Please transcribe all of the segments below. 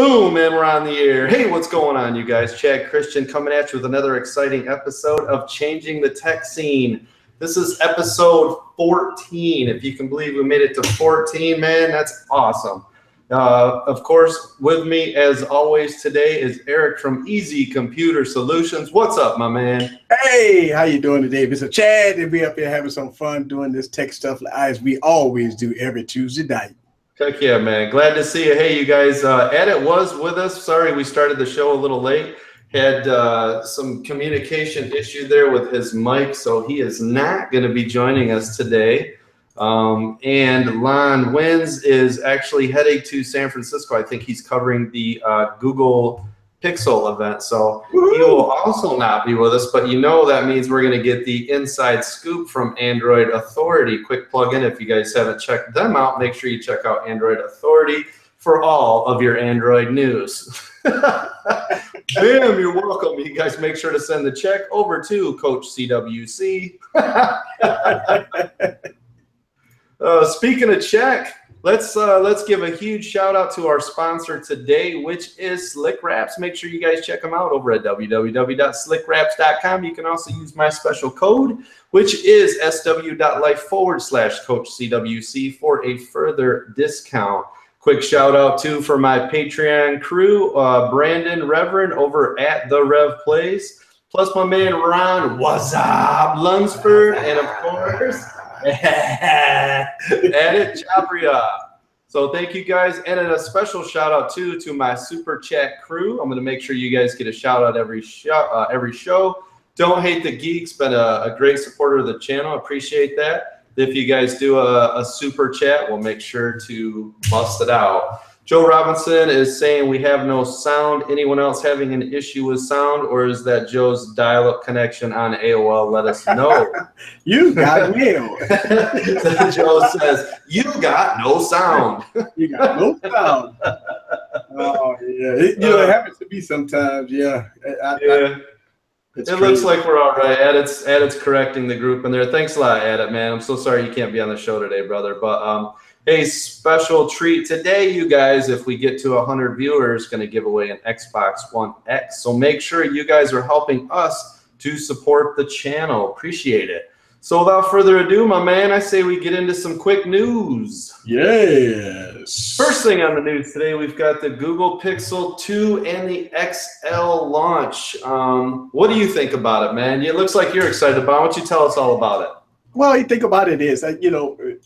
Boom, and we're on the air. Hey, what's going on, you guys? Chad Christian coming at you with another exciting episode of Changing the Tech Scene. This is episode 14. If you can believe we made it to 14, man, that's awesome. Of course, with me, as always, today is Eric from Easy Computer Solutions. What's up, my man? Hey, how you doing today? Mr. Chad, and we up here having some fun doing this tech stuff as we always do every Tuesday night. Heck yeah, man. Glad to see you. Hey, you guys, Adit was with us. Sorry we started the show a little late. Had some communication issue there with his mic, so he is not going to be joining us today. And Lon Wins is actually heading to San Francisco. I think he's covering the Google Pixel event, so he will also not be with us, but you know that means we're going to get the inside scoop from Android Authority. Quick plug-in, if you guys haven't checked them out, make sure you check out Android Authority for all of your Android news. Bam, you're welcome. You guys make sure to send the check over to CoachCWC. Speaking of check, let's give a huge shout out to our sponsor today, which is Slick Wraps. Make sure you guys check them out over at www.slickwraps.com. You can also use my special code, which is sw.life/CoachCWC for a further discount. Quick shout out too for my Patreon crew, Brandon, Reverend over at the Rev Place, plus my man Ron Waaazupp Lunsford, and of course Adit Chhabria. So thank you guys, and a special shout out too to my super chat crew. I'm going to make sure you guys get a shout out every show. Don't Hate the Geeks, been a great supporter of the channel. Appreciate that. If you guys do a super chat, we'll make sure to bust it out. Joe Robinson is saying we have no sound. Anyone else having an issue with sound, or is that Joe's dial-up connection on AOL? Let us know. You got mail. Joe says, you got no sound. You got no sound. Oh, yeah. It happens to me sometimes, yeah. It looks like we're all right. Adit's correcting the group in there. Thanks a lot, Adit, man. I'm so sorry you can't be on the show today, brother. But hey, special treat today, you guys. If we get to 100 viewers, going to give away an Xbox One X. So make sure you guys are helping us to support the channel. Appreciate it. So without further ado, my man, I say we get into some quick news. Yes. First thing on the news today, we've got the Google Pixel 2 and the XL launch. What do you think about it, man? It looks like you're excited about it. Why don't you tell us all about it? Well, you think about it is that,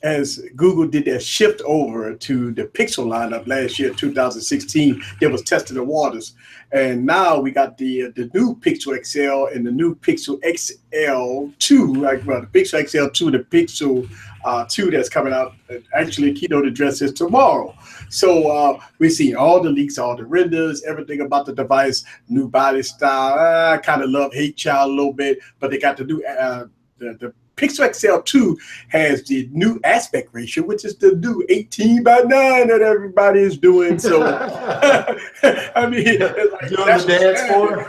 as Google did their shift over to the Pixel lineup last year, 2016, they was testing the waters. And now we got the new Pixel XL and the new Pixel XL2, the Pixel XL2, the Pixel 2 that's coming out. Actually, keynote address is tomorrow. So we see all the leaks, all the renders, everything about the device, new body style. I kind of love-hate child a little bit, but they got the new the Pixel XL2 has the new aspect ratio, which is the new 18:9 that everybody is doing. So, I mean, like, doing the dance for.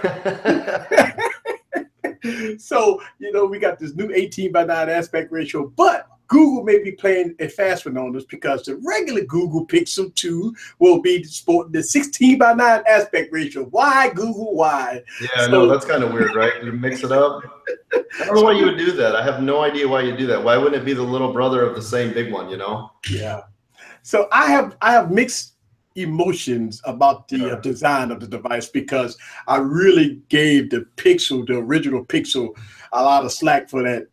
So, we got this new 18:9 aspect ratio, but Google may be playing a fast one on this because the regular Google Pixel 2 will be sporting the 16:9 aspect ratio. Why, Google? Why? Yeah, no, that's kind of weird, right? You mix it up. I don't know why you would do that. I have no idea why you do that. Why wouldn't it be the little brother of the same big one, Yeah. So I have mixed emotions about the design of the device, because I really gave the original Pixel, a lot of slack for that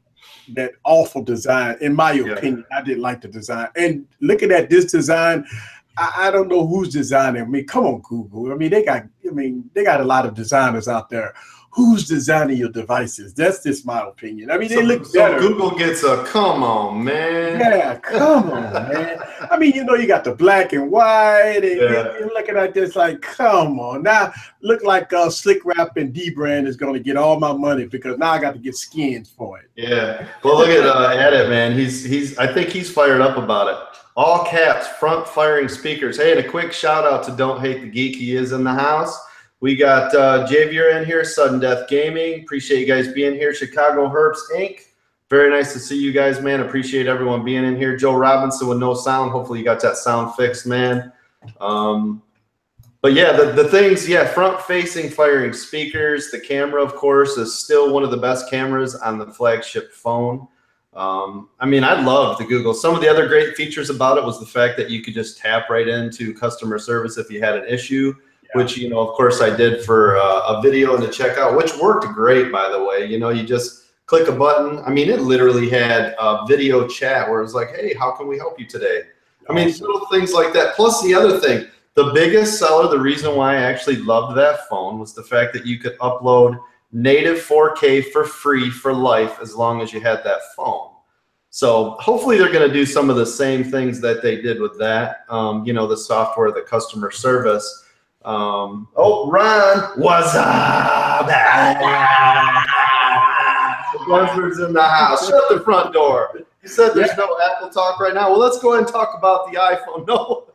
awful design. In my opinion, I didn't like the design. And looking at this design, I don't know who's designing. I mean, come on, Google. I mean, they got a lot of designers out there. Who's designing your devices? That's just my opinion. I mean, they look better. So Google gets a come on, man. Yeah, come on, man. I mean, you got the black and white, and you're looking at this like, come on. Now, look like Slick Wrap and D-Brand is going to get all my money, because now I got to get skins for it. Yeah. Well, look at Adit, man. I think he's fired up about it. All caps, front firing speakers. Hey, and a quick shout out to Don't Hate the Geek. He is in the house. We got Javier in here, Sudden Death Gaming. Appreciate you guys being here. Chicago Herbs Inc. Very nice to see you guys, man. Appreciate everyone being in here. Joe Robinson with no sound. Hopefully you got that sound fixed, man. But yeah, the things, yeah, front-facing firing speakers. The camera, of course, is still one of the best cameras on the flagship phone. I mean, I love the Google. Some of the other great features about it was the fact that you could just tap right into customer service if you had an issue, which, you know, of course I did for a video and the checkout, which worked great, by the way. You know, you just click a button. I mean, it literally had a video chat where it was like, hey, how can we help you today? I mean, little things like that. Plus the other thing, the biggest seller, the reason why I actually loved that phone was the fact that you could upload native 4K for free for life as long as you had that phone. So hopefully they're going to do some of the same things that they did with that. You know, the software, the customer service. Oh, Ron, what's up? Lunsford's in the house. Shut the front door. You said there's no Apple talk right now. Well, let's go ahead and talk about the iPhone. No.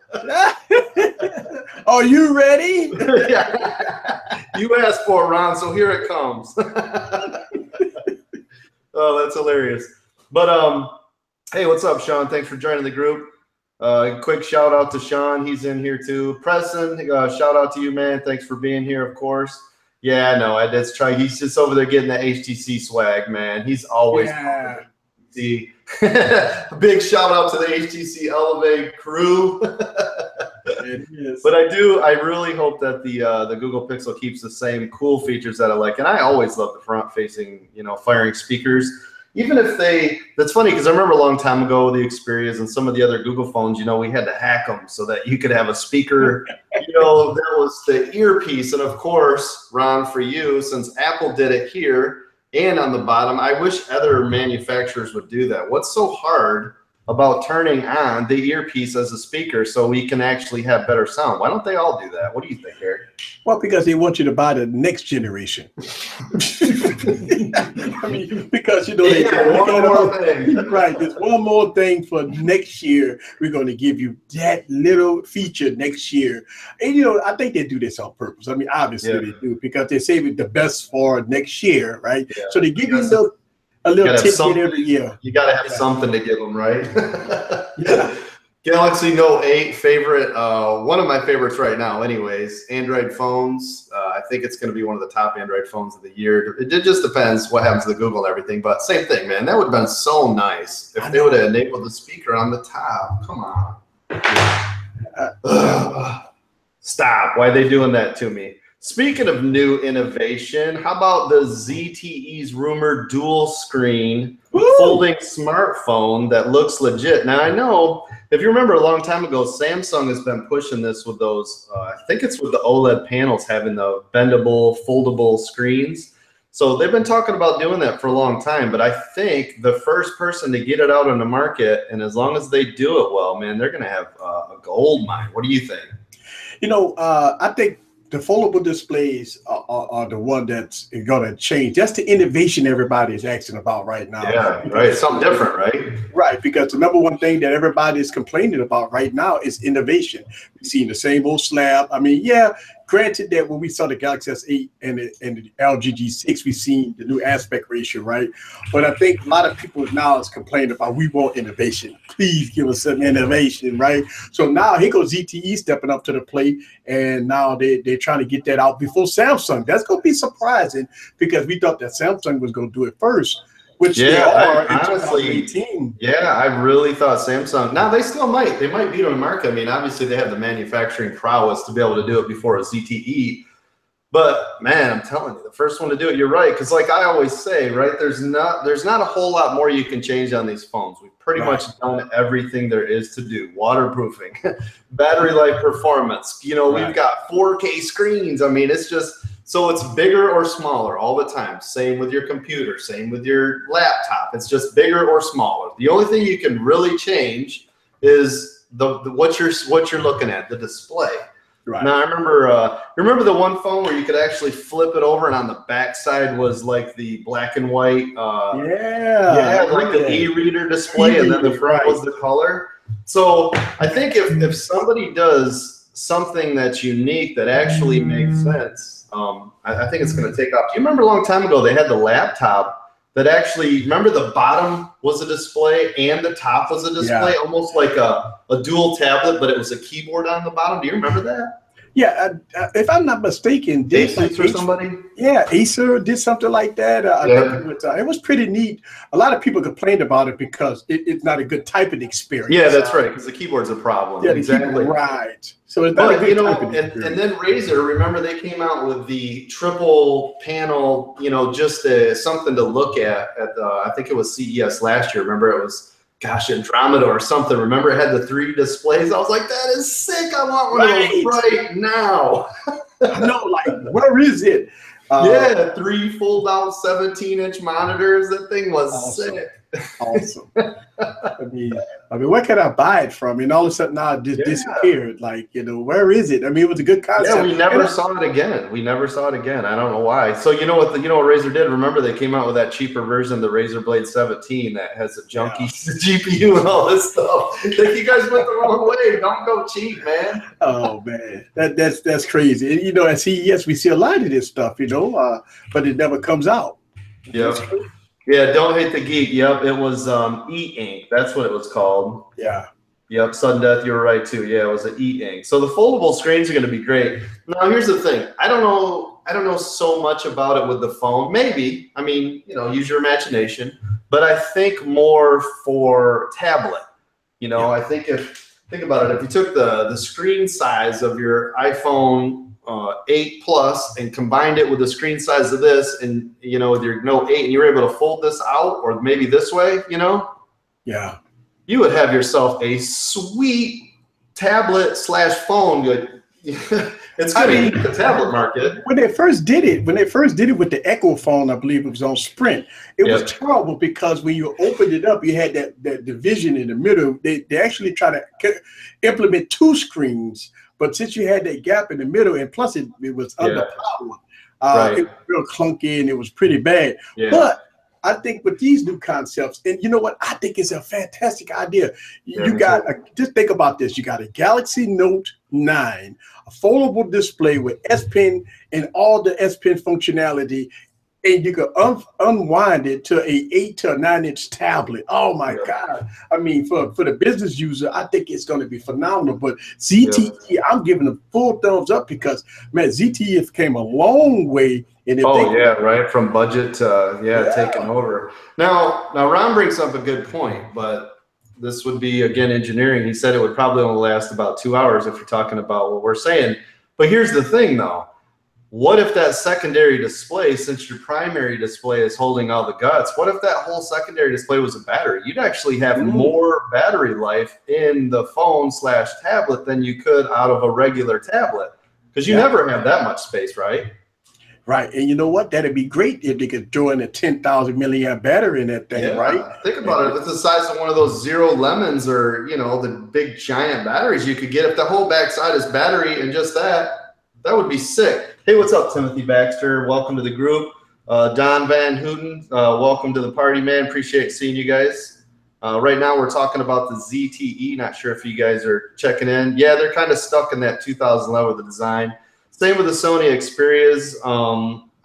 Are you ready? Yeah. You asked for it, Ron, so here it comes. Oh, that's hilarious. But hey, what's up, Sean? Thanks for joining the group. Quick shout out to Sean. He's in here too. Preston, shout out to you, man. Thanks for being here, of course. Yeah, no, I did try. He's just over there getting the HTC swag, man. He's always big shout out to the HTC Elevate crew. But I really hope that the Google Pixel keeps the same cool features that I like. And I always love the front-facing, you know, firing speakers. Even if that's funny because I remember a long time ago the Xperias and some of the other Google phones, you know, we had to hack them so that you could have a speaker, you know, that was the earpiece. And of course, Ron, for you, since Apple did it here and on the bottom, I wish other manufacturers would do that. What's so hard about turning on the earpiece as a speaker so we can actually have better sound? Why don't they all do that? What do you think, Eric? Well, because they want you to buy the next generation. I mean, because, you know, they one more thing. Right, there's one more thing for next year. We're going to give you that little feature next year. And, you know, I think they do this on purpose. I mean, obviously they do, because they save it the best for next year, right? Yeah. So they give you a little tidbit every year. You got to have something to give them, right? Galaxy Note 8 favorite, one of my favorites right now anyways, Android phones. I think it's going to be one of the top Android phones of the year. It just depends what happens to the Google and everything, but same thing, man. That would have been so nice if they would have enabled the speaker on the top. Come on. Stop. Why are they doing that to me? Speaking of new innovation, how about the ZTE's rumored dual screen folding smartphone that looks legit? Now, I know, if you remember a long time ago, Samsung has been pushing this with those, I think it's with the OLED panels having the bendable, foldable screens. So they've been talking about doing that for a long time, but I think the first person to get it out on the market, and as long as they do it well, man, they're going to have a gold mine. What do you think? You know, I think the foldable displays are the one that's going to change. That's the innovation everybody is asking about right now. Yeah, right. Something different, right? Right, because the number one thing that everybody is complaining about right now is innovation. We've seen the same old slab. I mean, yeah, granted that when we saw the Galaxy S8 and the LG G6, we've seen the new aspect ratio, right? But I think a lot of people now is complaining about, we want innovation. Please give us some innovation, right? So now here goes ZTE stepping up to the plate, and now they're trying to get that out before Samsung. That's going to be surprising because we thought that Samsung was going to do it first. Which they are in honestly, 2018. Yeah, I really thought Samsung. Now they still might. They might beat on the market. I mean, obviously they have the manufacturing prowess to be able to do it before a ZTE. But man, I'm telling you, the first one to do it, you're right. Because like I always say, right, there's not a whole lot more you can change on these phones. We've pretty much done everything there is to do. Waterproofing, battery life performance. You know, we've got 4K screens. I mean, it's just. So it's bigger or smaller all the time. Same with your computer, same with your laptop. It's just bigger or smaller. The only thing you can really change is what you're looking at, the display. Right. Now I remember the one phone where you could actually flip it over, and on the back side was like the black and white. Like the e-reader display, and then the front was the color. So I think if somebody does something that's unique that actually makes sense. I think it's going to take off. Do you remember a long time ago they had the laptop that actually, remember the bottom was a display and the top was a display, almost like a dual tablet, but it was a keyboard on the bottom. Do you remember that? Yeah, if I'm not mistaken, Asus or somebody? Yeah, Acer did something like that. I think it was pretty neat. A lot of people complained about it because it's not a good typing experience. Yeah, that's right, because the keyboard's a problem. Yeah, exactly. Right. So it's not a good typing experience. And then Razer, remember they came out with the triple panel, just something to look at I think it was CES last year. Remember it was, gosh, Andromeda or something. Remember it had the 3 displays? I was like, that is sick. I want one of those right now. I know, like, where is it? Yeah, 3 fold-out 17-inch monitors. That thing was sick. Awesome. I mean, where can I buy it from? And all of a sudden now it just disappeared. Like, where is it? I mean, it was a good concept. Yeah, we never saw it again. We never saw it again. I don't know why. So you know what Razer did? Remember they came out with that cheaper version, the Razer Blade 17, that has a junky GPU and all this stuff. Like, you guys went the wrong way. Don't go cheap, man. Oh man, that's crazy. And, at CES we see a lot of this stuff, but it never comes out. Yeah. Yeah, Don't Hate the Geek. Yep, it was E-Ink. That's what it was called. Yeah. Yep, Sudden Death, you were right too. Yeah, it was an E-Ink. So the foldable screens are going to be great. Now, here's the thing. I don't know so much about it with the phone. Maybe. I mean, use your imagination. But I think more for tablet. I think think about it. If you took the screen size of your iPhone 8 Plus and combined it with the screen size of this, and with your Note 8, and you were able to fold this out, or maybe this way, yeah, you would have yourself a sweet tablet / phone. It's going to hit the tablet market. When they first did it with the Echo phone, I believe it was on Sprint. It was terrible because when you opened it up, you had that division in the middle. They actually try to implement 2 screens. But since you had that gap in the middle, and plus it was underpowered, it was real clunky and it was pretty bad. Yeah. But I think with these new concepts, and you know what, I think it's a fantastic idea. You got just think about this. You got a Galaxy Note 9, a foldable display with S Pen and all the S Pen functionality, and you can unwind it to a 8 to 9-inch tablet. Oh my God. I mean, for the business user, I think it's going to be phenomenal. But ZTE, I'm giving them full thumbs up because, man, ZTE has came a long way. And right. From budget to, taking over. Now, Ron brings up a good point, but this would be, again, engineering. He said it would probably only last about 2 hours if you're talking about what we're saying. But here's the thing, though. What if that secondary display, since your primary display is holding all the guts, what if that whole secondary display was a battery? You'd actually have more battery life in the phone / tablet than you could out of a regular tablet, because you never have that much space, right? Right. And you know what? That'd be great if they could throw in a 10,000 milliamp battery in that thing, right? Think about it. If it's the size of one of those Zero Lemons or, the big giant batteries you could get, if the whole backside is battery and just that would be sick. Hey, what's up, Timothy Baxter? Welcome to the group. Don Van Houten, welcome to the party, man. Appreciate seeing you guys. Right now, we're talking about the ZTE. Not sure if you guys are checking in. Yeah, they're kind of stuck in that 2011 with the design. Same with the Sony Xperias.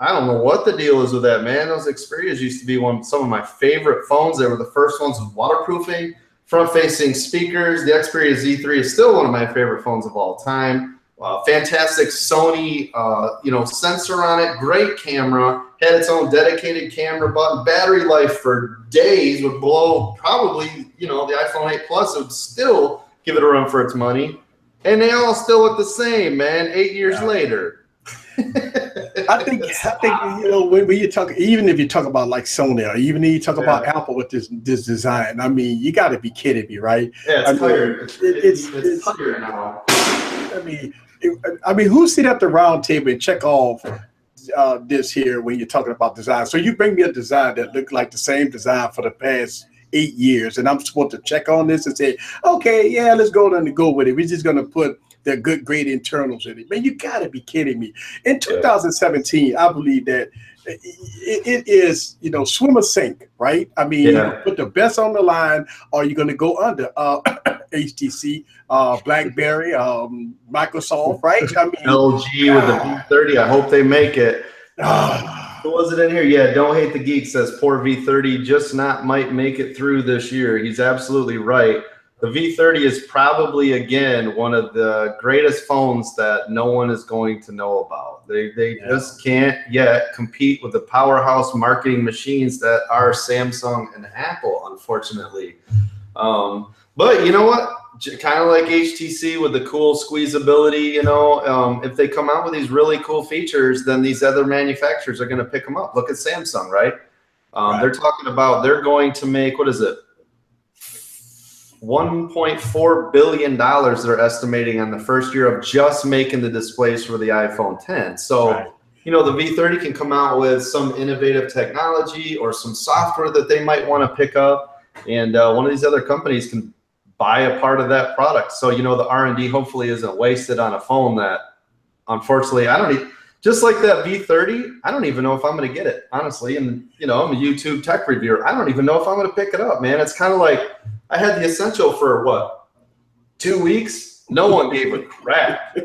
I don't know what the deal is with that, man. Those Xperias used to be some of my favorite phones. They were the first ones with waterproofing, front-facing speakers. The Xperia Z3 is still one of my favorite phones of all time. Fantastic Sony, sensor on it. Great camera. Had its own dedicated camera button. Battery life for days would blow. Probably, the iPhone 8 Plus would still give it a run for its money. And they all still look the same, man. 8 years later. I think when you talk, even if you talk about like Sony, or even if you talk about Apple with this design, I mean, you got to be kidding me, right? Yeah, it's tired. It's tired now. I mean, who sit at the round table and check off this here when you're talking about design? So you bring me a design that looked like the same design for the past 8 years, and I'm supposed to check on this and say, okay, yeah, let's go and go with it. We're just going to put the great internals in it. Man, you got to be kidding me. In 2017, I believe that it is, swim or sink, right? I mean, you put the best on the line, or you're going to go under HTC, BlackBerry, Microsoft, right? I mean, LG with the V30. I hope they make it. Who was it in here? Yeah, Don't Hate the Geek says poor V30 just might make it through this year. He's absolutely right. the V30 is probably, again, one of the greatest phones that no one is going to know about. They just can't yet compete with the powerhouse marketing machines that are Samsung and Apple, unfortunately. But you know what? Kind of like HTC with the cool squeezability, you know, if they come out with these really cool features, then these other manufacturers are going to pick them up. Look at Samsung, right? They're talking about they're going to make, what is it? $1.4 billion they're estimating on the first year of just making the displays for the iPhone 10. So, you know, the V30 can come out with some innovative technology or some software that they might want to pick up. And one of these other companies can buy a part of that product. So, you know, the R&D hopefully isn't wasted on a phone that, unfortunately, I don't need. Just like that V30, I don't even know if I'm going to get it, honestly. And, you know, I'm a YouTube tech reviewer. I don't even know if I'm going to pick it up, man. It's kind of like I had the Essential for, what, 2 weeks? No one gave a crap.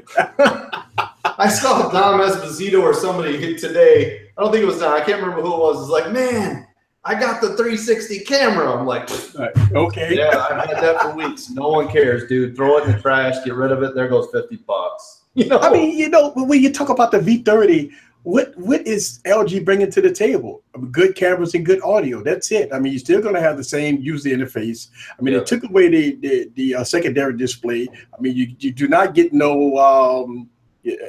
I saw Dom Esposito or somebody today. I don't think it was Dom. I can't remember who it was. It's like, man, I got the 360 camera. I'm like, okay. Yeah, I've had that for weeks. No one cares, dude. Throw it in the trash. Get rid of it. There goes $50. You know? I mean, you know, when you talk about the V30, what is LG bringing to the table? Good cameras and good audio. That's it. I mean, you're still going to have the same user interface. I mean, they took away the secondary display. I mean, you do not get no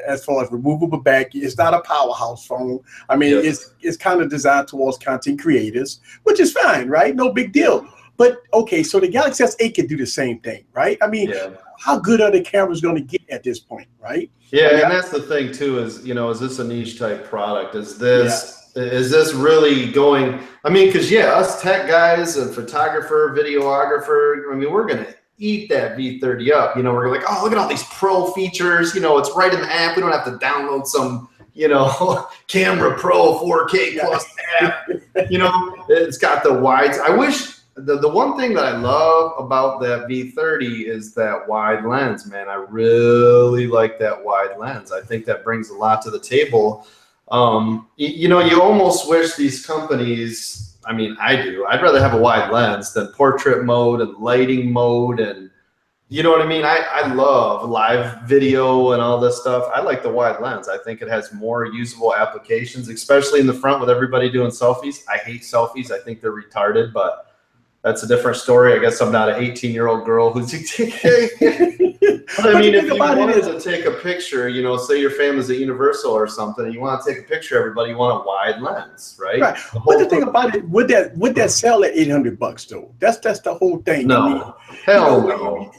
as far as removable back. It's not a powerhouse phone. I mean, it's kind of designed towards content creators, which is fine, right? No big deal. But okay, so the Galaxy S8 can do the same thing, right? I mean, how good are the cameras going to get at this point, right? Yeah, and that's the thing too. Is, you know, is this a niche type product? Is this really going? I mean, because us tech guys and photographer, videographer, I mean, we're gonna eat that V30 up. You know, we're like, oh, look at all these pro features. You know, it's right in the app. We don't have to download some, you know, Camera Pro 4K plus app. You know, it's got the wides. I wish. The one thing that I love about that V30 is that wide lens, man. I really like that wide lens. I think that brings a lot to the table. You know, you almost wish these companies, I mean, I do. I'd rather have a wide lens than portrait mode and lighting mode. And you know what I mean? I love live video and all this stuff. I like the wide lens. I think it has more usable applications, especially in the front with everybody doing selfies. I hate selfies. I think they're retarded, but that's a different story. I guess I'm not an 18-year-old girl who's But I mean, if you wanted to take a picture, you know, say your family's at Universal or something, and you want to take a picture of everybody, you want a wide lens, right? Right. But the thing about it, would that sell at $800 though? That's the whole thing. No, I mean, hell no.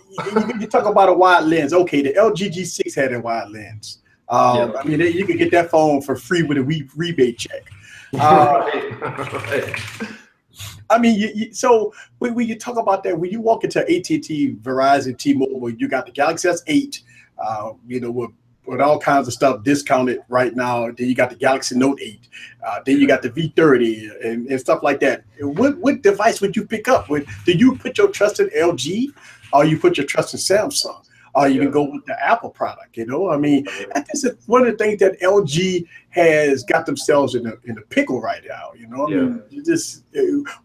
You talk about a wide lens. Okay, the LG G6 had a wide lens. I mean, you could get that phone for free with a rebate check. Right. I mean, so when you talk about that, when you walk into AT&T, Verizon, T-Mobile, you got the Galaxy S8, you know, with all kinds of stuff discounted right now. Then you got the Galaxy Note 8. Then you got the V30 and stuff like that. What device would you pick up? Do you put your trust in LG, or you put your trust in Samsung? Or you can go with the Apple product, you know? I mean, I think it's one of the things that LG has got themselves in a pickle right now, you know? I mean, you just,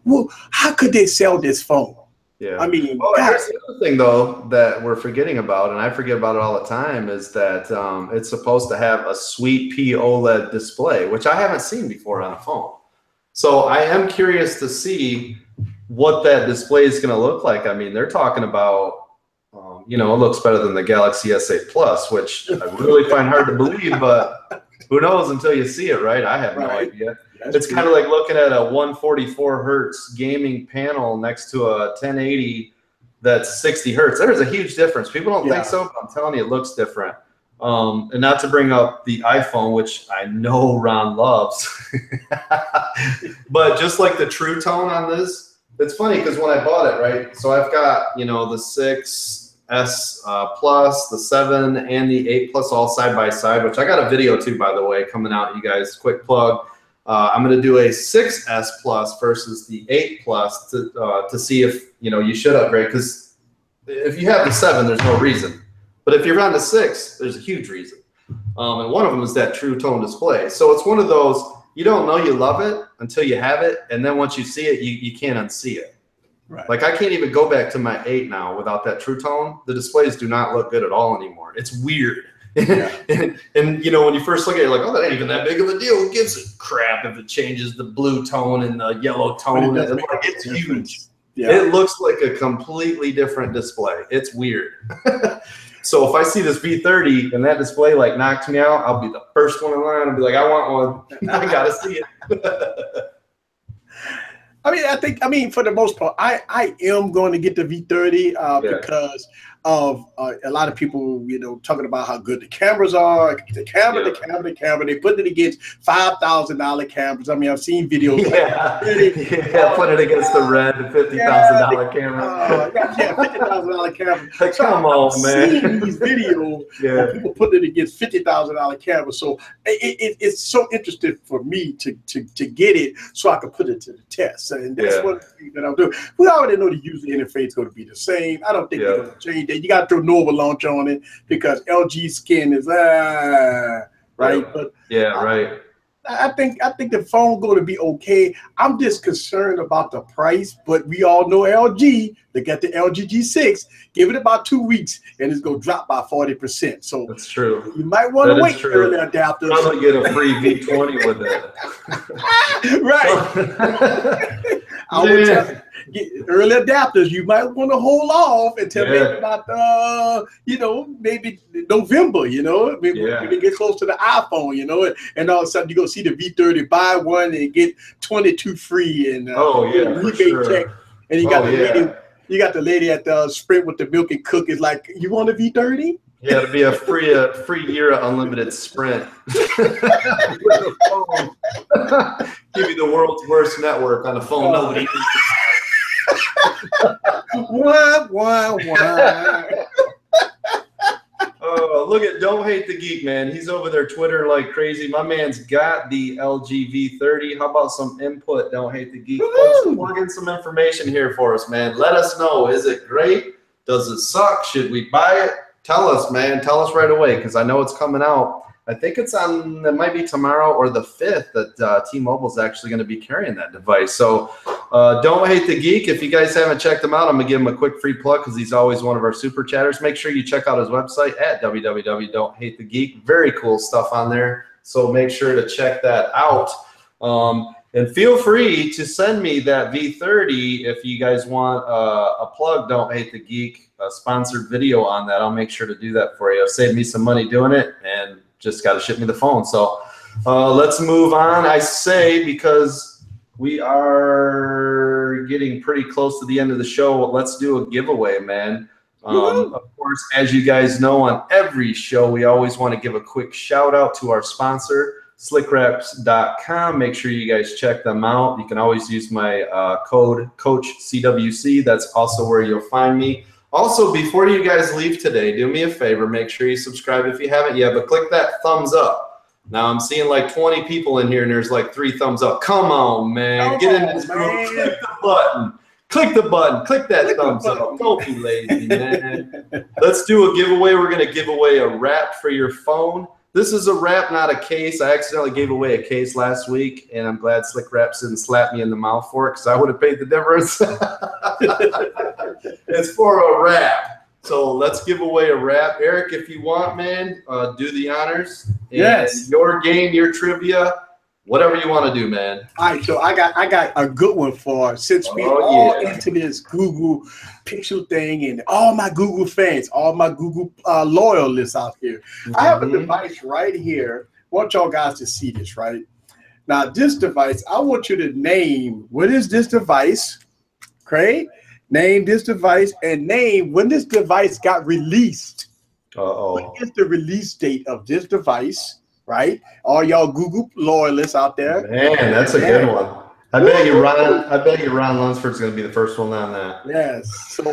well, how could they sell this phone? Yeah. I mean, here's the other thing, though, that we're forgetting about, and I forget about it all the time, is that it's supposed to have a Sweet P OLED display, which I haven't seen before on a phone. So I am curious to see what that display is going to look like. I mean, they're talking about, you know, it looks better than the Galaxy S8 Plus, which I really find hard to believe, but who knows until you see it, right? I have no idea. It's kind of like looking at a 144 hertz gaming panel next to a 1080 that's 60 hertz. There's a huge difference. People don't think so, but I'm telling you, it looks different. And not to bring up the iPhone, which I know Ron loves, but just like the True Tone on this, it's funny because when I bought it, right? So I've got, you know, the 6S Plus, the 7, and the 8 Plus all side by side, which I got a video too, by the way, coming out. You guys, quick plug. I'm going to do a 6S Plus versus the 8 Plus to see if, you know, you should upgrade, because if you have the 7, there's no reason. But if you're on the 6, there's a huge reason. And one of them is that True Tone display. So it's one of those, you don't know you love it until you have it, and then once you see it, you can't unsee it. Right. Like I can't even go back to my 8 now without that True Tone. The displays do not look good at all anymore. It's weird. Yeah. and you know, when you first look at it, you're like, oh, that ain't even that big of a deal. Who gives a crap if it changes the blue tone and the yellow tone? It's huge. Yeah. It looks like a completely different display. It's weird. So if I see this V30 and that display like knocks me out, I'll be the first one in line. I'll be like, I want one. I gotta see it. I mean, for the most part, I am going to get the V30 because of a lot of people, you know, talking about how good the cameras are. The camera. They put it against $5,000 cameras. I mean, I've seen videos. Put it against the Red $50,000 camera. $50,000 camera. Like, come on, man. Seeing these videos of people putting it against $50,000 cameras. So it's so interesting for me to get it so I can put it to the test. And that's one thing that I'm doing. We already know the user interface is going to be the same. I don't think they're going to change that. You got to throw Nova Launch on it because LG skin is right. But I think the phone going to be okay. I'm just concerned about the price, but we all know LG. They got the LG G6. Give it about 2 weeks, and it's going to drop by 40%. So that's true. You might want to wait for early adapters. Probably get a free V20 with it. Right. I would tell you, get early adapters. You might want to hold off until maybe about maybe November. You know, maybe when it gets close to the iPhone. You know, and all of a sudden you go see the V30, buy one and get 22 free and rebate check. And you got the lady. You got the lady at the Sprint with the milk and cookies. Like, you want a V30? Yeah, it'd be a free year of unlimited Sprint. Give you the world's worst network on the phone. Nobody. Oh, look at Don't Hate the Geek, man. He's over there Twitter like crazy. My man's got the LG V30. How about some input, Don't Hate the Geek? Plug in some information here for us, man. Let us know. Is it great? Does it suck? Should we buy it? Tell us, man. Tell us right away because I know it's coming out. I think it might be tomorrow or the 5th that T-Mobile is actually going to be carrying that device. So Don't Hate the Geek. If you guys haven't checked him out, I'm going to give him a quick free plug because he's always one of our super chatters. Make sure you check out his website at www.don'thatethegeek. Very cool stuff on there. So make sure to check that out. And feel free to send me that V30 if you guys want a plug, Don't Hate the Geek, a sponsored video on that. I'll make sure to do that for you. Save me some money doing it and just got to ship me the phone. So let's move on, I say, because we are getting pretty close to the end of the show. Let's do a giveaway, man. Of course, as you guys know, on every show, we always want to give a quick shout out to our sponsor, slickreps.com. Make sure you guys check them out. You can always use my code CoachCWC. That's also where you'll find me. Also, before you guys leave today, do me a favor. Make sure you subscribe if you haven't yet, but click that thumbs up. Now, I'm seeing like 20 people in here, and there's like 3 thumbs up. Come on, man. Get in this group. Click the button. Click the button. Click that thumbs up. Don't be lazy, man. Let's do a giveaway. We're going to give away a wrap for your phone. This is a wrap, not a case. I accidentally gave away a case last week, and I'm glad Slick Wraps didn't slap me in the mouth for it because I would have paid the difference. It's for a wrap. So let's give away a wrap. Eric, if you want, man, do the honors. Yes. Your game, your trivia, whatever you want to do, man. All right, so I got a good one for, since we all into this Google Pixel thing and all my Google fans, all my Google loyalists out here. I have a device right here. I want y'all guys to see this, right? Now, this device, I want you to name, what is this device? Okay? Name this device and name when this device got released. What is the release date of this device? Right, all y'all Google loyalists out there. Man, that's a good one. I bet you Ron Lunsford's going to be the first one on that. Yes. So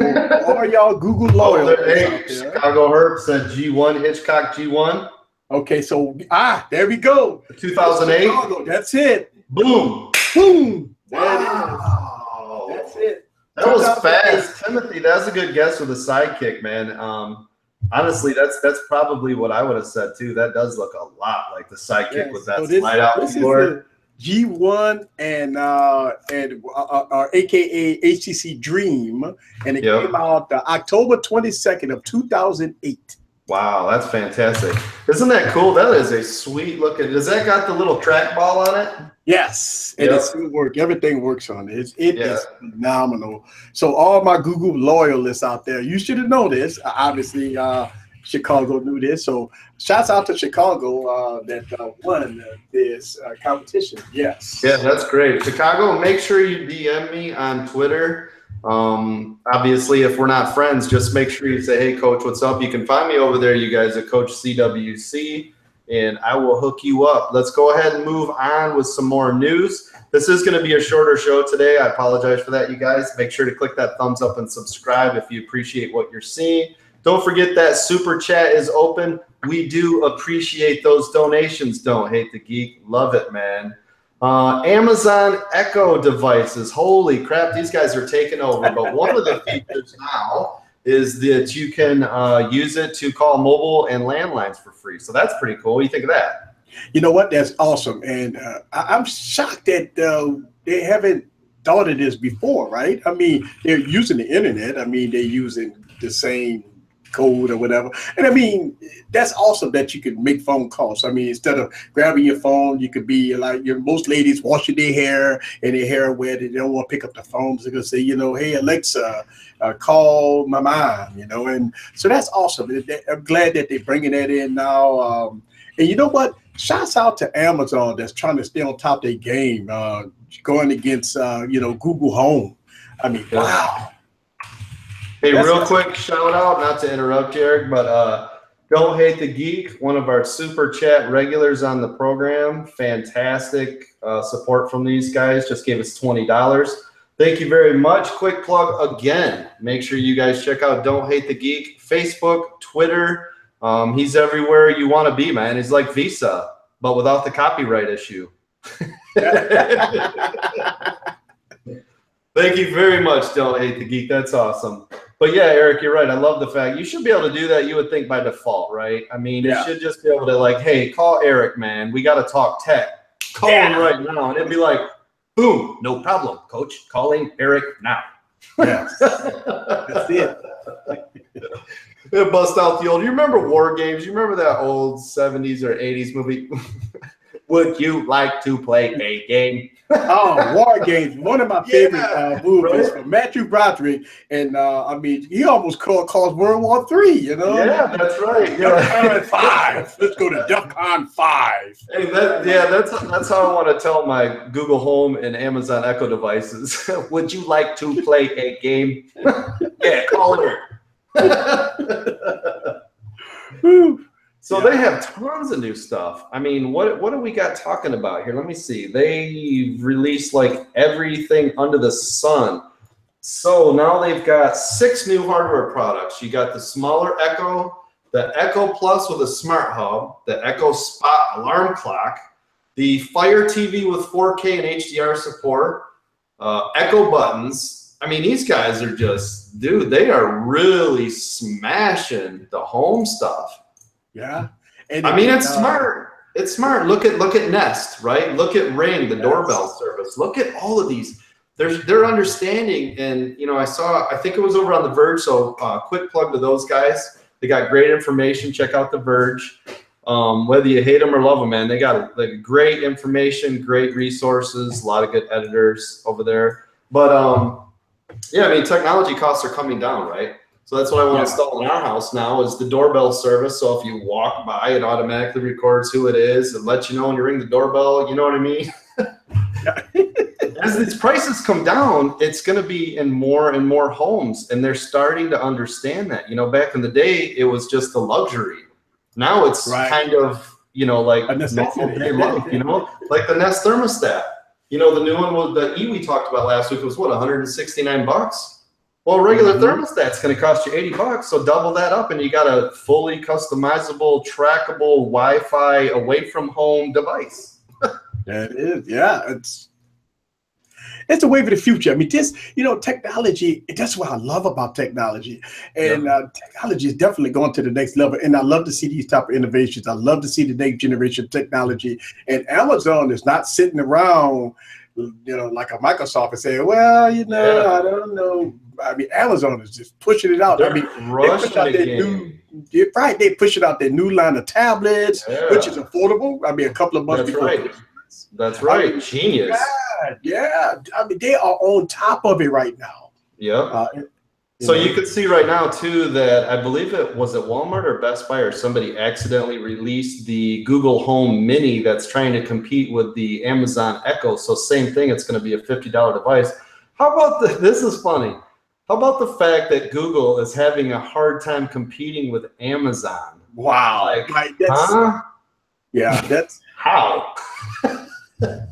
all y'all Google loyalists out there. Chicago Herb said G1 Hitchcock G1. Okay, so there we go. 2008. That's it. Boom. Boom. Wow. That's it. That was fast, Timothy. That's a good guess with a sidekick, man. Honestly, that's probably what I would have said too. That does look a lot like the sidekick with that slide out keyboard. G1 and AKA HTC Dream, and it came out October 22nd of 2008. Wow, that's fantastic. Isn't that cool? That is a sweet looking. Does that got the little trackball on it? Yes, and it's work. Everything works on it. It is phenomenal. So all my Google loyalists out there, you should have known this. Obviously, Chicago knew this. So shouts out to Chicago that won this competition. Yes. Yeah, that's great. Chicago, make sure you DM me on Twitter. Obviously, if we're not friends, just make sure you say, hey, Coach, what's up? You can find me over there, you guys, at CoachCWC, and I will hook you up. Let's go ahead and move on with some more news. This is going to be a shorter show today. I apologize for that, you guys. Make sure to click that thumbs up and subscribe if you appreciate what you're seeing. Don't forget that Super Chat is open. We do appreciate those donations. Don't hate the geek. Love it, man. Amazon Echo devices. Holy crap, these guys are taking over. But one of the features now is that you can use it to call mobile and landlines for free. So that's pretty cool. What do you think of that? You know what? That's awesome. And I'm shocked that they haven't thought of this before, right? I mean, they're using the internet. I mean, they're using the same code or whatever. And I mean, that's awesome that you can make phone calls. I mean, instead of grabbing your phone, you could be like, most ladies washing their hair and their hair wet, and they don't want to pick up the phone. So they're going to say, you know, hey, Alexa, call my mom, you know. And so that's awesome. I'm glad that they're bringing that in now. And you know what? Shouts out to Amazon that's trying to stay on top of their game, going against, you know, Google Home. I mean, wow. Hey, real quick shout out, not to interrupt, Jared, but Don't Hate the Geek, one of our Super Chat regulars on the program. Fantastic support from these guys. Just gave us $20. Thank you very much. Quick plug again. Make sure you guys check out Don't Hate the Geek, Facebook, Twitter. He's everywhere you want to be, man. He's like Visa, but without the copyright issue. Thank you very much, Don't Hate the Geek. That's awesome. But yeah, Eric, you're right. I love the fact you should be able to do that. You would think by default, right? I mean, it should just be able to like, hey, call Eric, man. We got to talk tech. Call him right now. And it'd be like, boom, no problem, Coach. Calling Eric now. Yes. That's it. It bust out the old, you remember War Games? You remember that old 70s or 80s movie? Would you like to play a game? Oh, War Games, one of my favorite movies from Matthew Broderick. And I mean, he almost caused World War III, you know? Yeah, that's right. DEFCON 5. Let's go to DEFCON 5. Hey, that's how I want to tell my Google Home and Amazon Echo devices. Would you like to play a game? Yeah, call her. So they have tons of new stuff. I mean, what do we got talking about here? Let me see. They released like everything under the sun. So now they've got 6 new hardware products. You got the smaller Echo, the Echo Plus with a smart hub, the Echo Spot alarm clock, the Fire TV with 4K and HDR support, Echo buttons. I mean, these guys are just, dude, they are really smashing the home stuff. Yeah. And I mean, it's smart. It's smart. Look at Nest, right? Look at Ring, the doorbell service. Look at all of these. They're understanding. And, you know, I think it was over on The Verge. So quick plug to those guys. They got great information. Check out The Verge. Whether you hate them or love them, man, they got like great information, great resources, a lot of good editors over there. But yeah, I mean, technology costs are coming down, right? So that's what I want to install in our house now is the doorbell service. So if you walk by, it automatically records who it is and lets you know when you ring the doorbell. You know what I mean? As these prices come down, it's going to be in more and more homes, and they're starting to understand that. You know, back in the day, it was just a luxury. Now it's kind of, you know, like a necessity. Life, you know, like the Nest thermostat. You know, the new one was the E we talked about last week was what, $169? Well, a regular thermostat's going to cost you $80, so double that up, and you got a fully customizable, trackable Wi-Fi away from home device. That is, yeah. it's the wave of the future. I mean, this, you know, technology, that's what I love about technology. And technology is definitely going to the next level. And I love to see these type of innovations. I love to see the next generation technology. And Amazon is not sitting around, you know, like a Microsoft and saying, well, you know, I don't know. I mean, Amazon is just pushing it out. They're I mean, rushing the game. right, they pushing out their new line of tablets, which is affordable. I mean, a couple of months before Christmas. That's right. I mean, Genius. Yeah. I mean, they are on top of it right now. Yeah. So you could see right now too that I believe it was at Walmart or Best Buy or somebody accidentally released the Google Home Mini that's trying to compete with the Amazon Echo. So same thing, it's going to be a $50 device. How about this is funny. How about the fact that Google is having a hard time competing with Amazon? Wow. Like, that's how?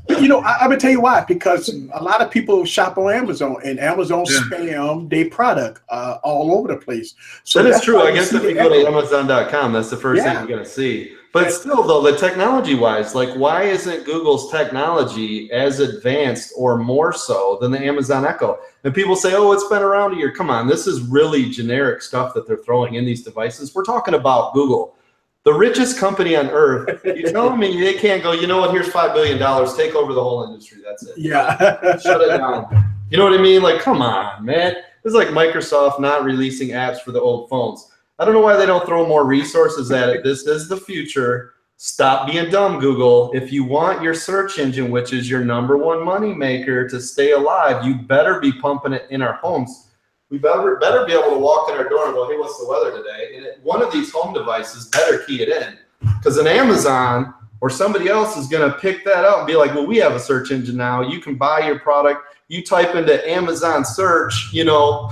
You know, I'm gonna tell you why. Because a lot of people shop on Amazon, and Amazon spam their product all over the place. So that is true. I guess if you go to Amazon.com, that's the first thing you're gonna see. But still, though, the technology-wise, like, why isn't Google's technology as advanced or more so than the Amazon Echo? And people say, oh, it's been around a year. Come on, this is really generic stuff that they're throwing in these devices. We're talking about Google, the richest company on earth. You telling me they can't go, you know what, here's $5 billion, take over the whole industry, that's it. Yeah. Shut it down. You know what I mean? Like, come on, man. It's like Microsoft not releasing apps for the old phones. I don't know why they don't throw more resources at it. This is the future. Stop being dumb, Google. If you want your search engine, which is your #1 money maker, to stay alive, you better be pumping it in our homes. We better be able to walk in our door and go, hey, what's the weather today? And one of these home devices better key it in. Because an Amazon or somebody else is going to pick that up and be like, well, we have a search engine now. You can buy your product. You type into Amazon search, you know,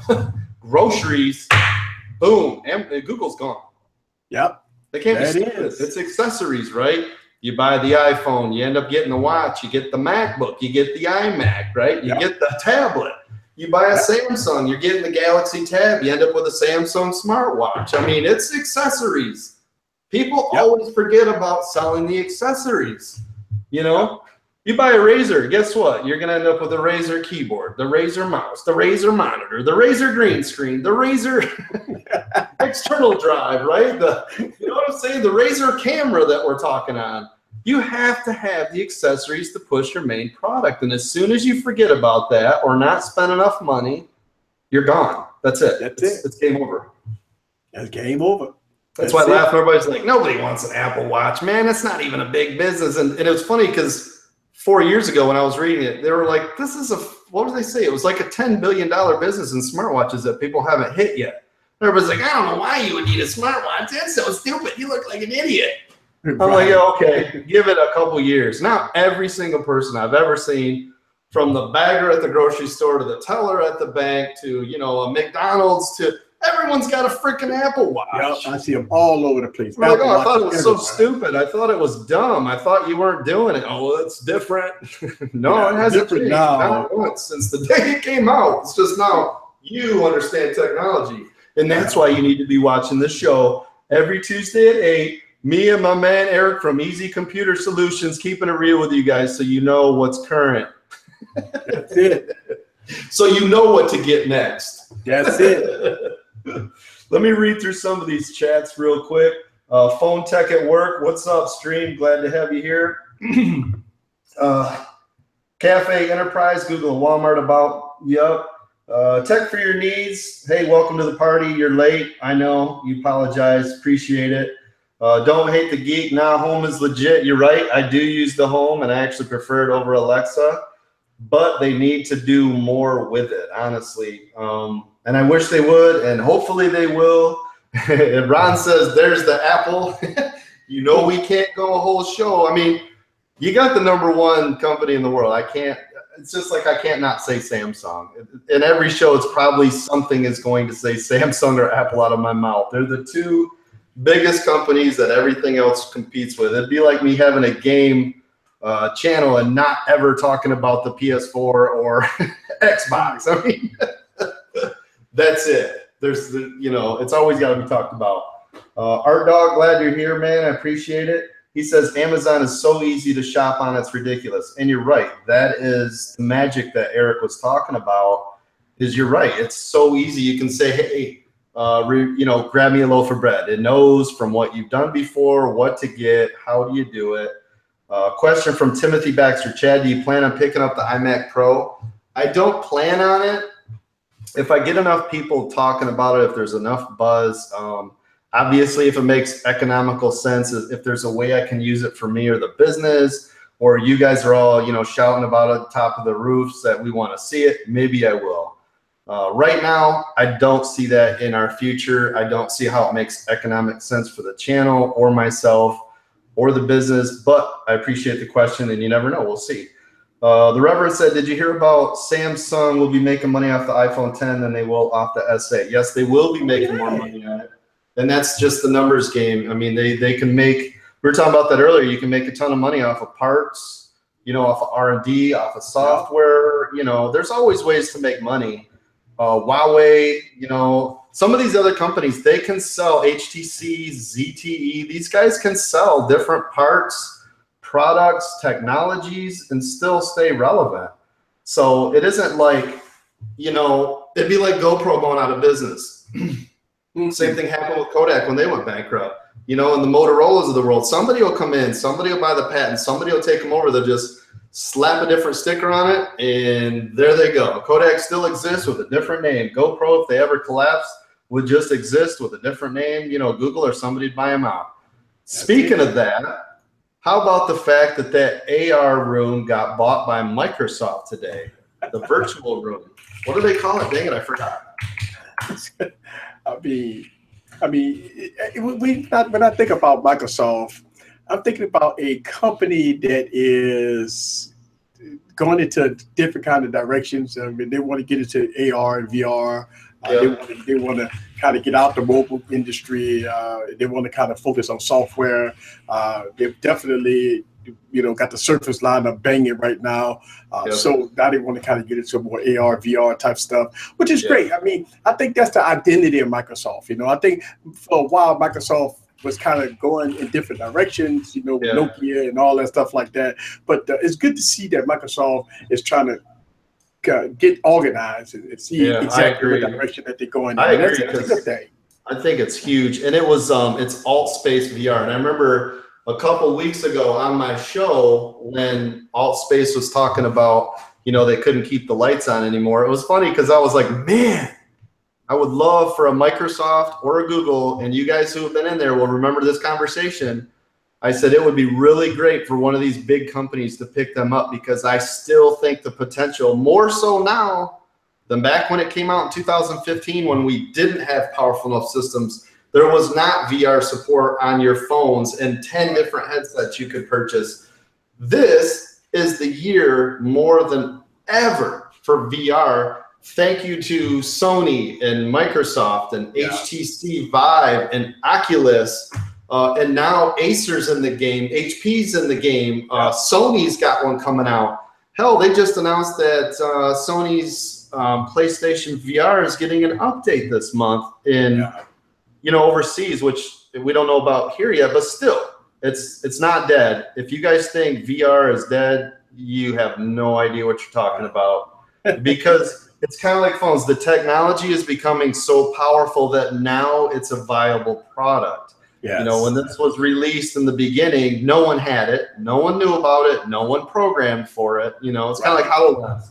groceries. Boom, Google's gone. Yep. They can't be stupid. It's accessories, right? You buy the iPhone, you end up getting the watch, you get the MacBook, you get the iMac, right? You get the tablet. You buy a Samsung, you're getting the Galaxy Tab, you end up with a Samsung smartwatch. I mean, it's accessories. People always forget about selling the accessories. You know? You buy a Razer, guess what? You're going to end up with a Razer keyboard, the Razer mouse, the Razer monitor, the Razer green screen, the Razer external drive, right? You know what I'm saying? The Razer camera that we're talking on. You have to have the accessories to push your main product. And as soon as you forget about that or not spend enough money, you're gone. That's it. It's game over. It's game over. That's why I laugh. Everybody's like, nobody wants an Apple Watch. Man, it's not even a big business. And it was funny because 4 years ago when I was reading it, they were like, this is what did they say? It was like a $10 billion business in smartwatches that people haven't hit yet. Everybody's like, I don't know why you would need a smartwatch. That's so stupid. You look like an idiot. I'm like, yeah, okay, give it a couple years. Now, every single person I've ever seen, from the bagger at the grocery store to the teller at the bank to, you know, a McDonald's to everyone's got a freaking Apple Watch. Yep, I see them all over the place. Like, oh, I thought it was so stupid. I thought it was dumb. I thought you weren't doing it. Oh, well, it's different. No, it hasn't changed. Not once since the day it came out. It's just now you understand technology. And that's why you need to be watching this show every Tuesday at 8. Me and my man Eric from Easy Computer Solutions keeping it real with you guys so you know what's current. That's it. So you know what to get next. That's it. Let me read through some of these chats real quick. Phone Tech at Work. What's up, Stream? Glad to have you here. Cafe Enterprise, Google and Walmart about. Yep. Tech for your needs. Hey, welcome to the party. You're late. I know. You apologize. Appreciate it. Don't hate the geek. Now home is legit. You're right. I do use the home, and I actually prefer it over Alexa. But they need to do more with it, honestly. And I wish they would, and hopefully they will. And Ron says, there's the Apple. You know we can't go a whole show. I mean, you got the #1 company in the world. I can't. It's just like I can't not say Samsung. In every show, it's probably something is going to say Samsung or Apple out of my mouth. They're the two biggest companies that everything else competes with. It'd be like me having a game channel and not ever talking about the PS4 or Xbox. I mean, that's it. There's the, you know, it's always got to be talked about. Art Dog, glad you're here, man. I appreciate it. He says, Amazon is so easy to shop on, it's ridiculous. And you're right. That is the magic that Eric was talking about, is you're right. It's so easy. You can say, hey, grab me a loaf of bread. It knows from what you've done before, what to get, how do you do it. Question from Timothy Baxter. Chad, do you plan on picking up the iMac Pro? I don't plan on it. If I get enough people talking about it, if there's enough buzz, obviously if it makes economical sense, if there's a way I can use it for me or the business, or you guys are all, shouting about it at the top of the roofs that we want to see it, maybe I will. Right now, I don't see that in our future. I don't see how it makes economic sense for the channel or myself or the business, but I appreciate the question, and you never know. We'll see. The Reverend said, did you hear about Samsung will be making money off the iPhone 10 than they will off the S8? Yes, they will be making more money on it. And that's just the numbers game. I mean, they can make, we were talking about that earlier, you can make a ton of money off of parts, off of R&D, off of software, there's always ways to make money. Huawei, some of these other companies, they can sell HTC, ZTE. These guys can sell different parts, products, technologies, and still stay relevant. So it isn't like, it'd be like GoPro going out of business. Same thing happened with Kodak when they went bankrupt. And the Motorola's of the world, somebody will come in, somebody will buy the patent, somebody will take them over. They'll just slap a different sticker on it, and there they go. Kodak still exists with a different name. GoPro, if they ever collapse, would just exist with a different name. Google or somebody'd buy them out. Speaking of that, how about the fact that AR room got bought by Microsoft today? The virtual room. What do they call it? Dang it, I forgot. When I think about Microsoft, I'm thinking about a company that is going into different kind of directions. I mean, they want to get into AR and VR. They want to kind of get out the mobile industry. They want to kind of focus on software. They've definitely, got the Surface line up banging right now. So now they want to kind of get into more AR, VR type stuff, which is great. I mean, I think that's the identity of Microsoft. I think for a while, Microsoft was kind of going in different directions, with Nokia and all that stuff like that. But it's good to see that Microsoft is trying to get organized and see exactly the direction that they're going in. I agree. That's a good thing. I think it's huge. And it was, it's alt space VR. And I remember a couple weeks ago on my show when alt space was talking about, they couldn't keep the lights on anymore. It was funny because I was like, man, I would love for a Microsoft or a Google, and you guys who have been in there will remember this conversation. I said it would be really great for one of these big companies to pick them up, because I still think the potential, more so now than back when it came out in 2015 when we didn't have powerful enough systems. There was not VR support on your phones and 10 different headsets you could purchase. This is the year more than ever for VR. Thank you to Sony and Microsoft and HTC Vive and Oculus, and now Acer's in the game, HP's in the game, Sony's got one coming out. Hell, they just announced that Sony's PlayStation VR is getting an update this month in, overseas, which we don't know about here yet, but still, it's not dead. If you guys think VR is dead, you have no idea what you're talking about, because it's kind of like phones. The technology is becoming so powerful that now it's a viable product. Yes. When this was released in the beginning, no one had it. No one knew about it. No one programmed for it. It's kind of like HoloLens.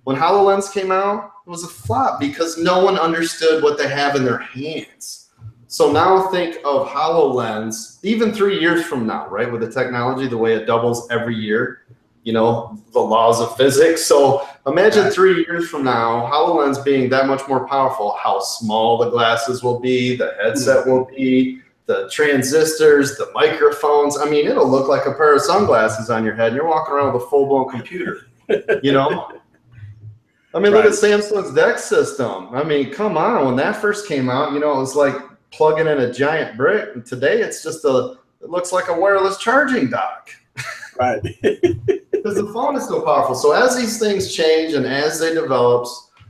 When HoloLens came out, it was a flop because no one understood what they have in their hands. So now think of HoloLens, even 3 years from now, right? With the technology, the way it doubles every year. The laws of physics. So imagine 3 years from now, HoloLens being that much more powerful, how small the glasses will be, the headset will be, the transistors, the microphones. I mean, it'll look like a pair of sunglasses on your head, and you're walking around with a full-blown computer, I mean, look at Samsung's DeX system. I mean, come on. When that first came out, it was like plugging in a giant brick. And today, it's just it looks like a wireless charging dock. Right. Because the phone is so powerful. So as these things change and as they develop,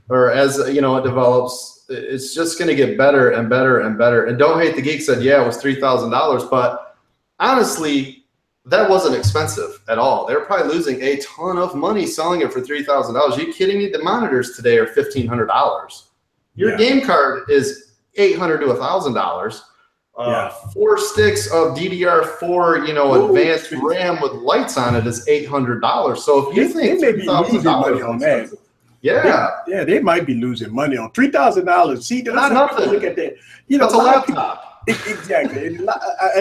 or as it develops, it's just going to get better and better and better. And Don't Hate the Geek said, yeah, it was $3,000. But honestly, that wasn't expensive at all. They're probably losing a ton of money selling it for $3,000. Are you kidding me? The monitors today are $1,500. Your game card is $800 to $1,000. 4 sticks of DDR4, advanced RAM with lights on it is $800. So if you think they may be losing money on that. They might be losing money on $3,000. See, a lot of people look at that. That's a laptop. Exactly. And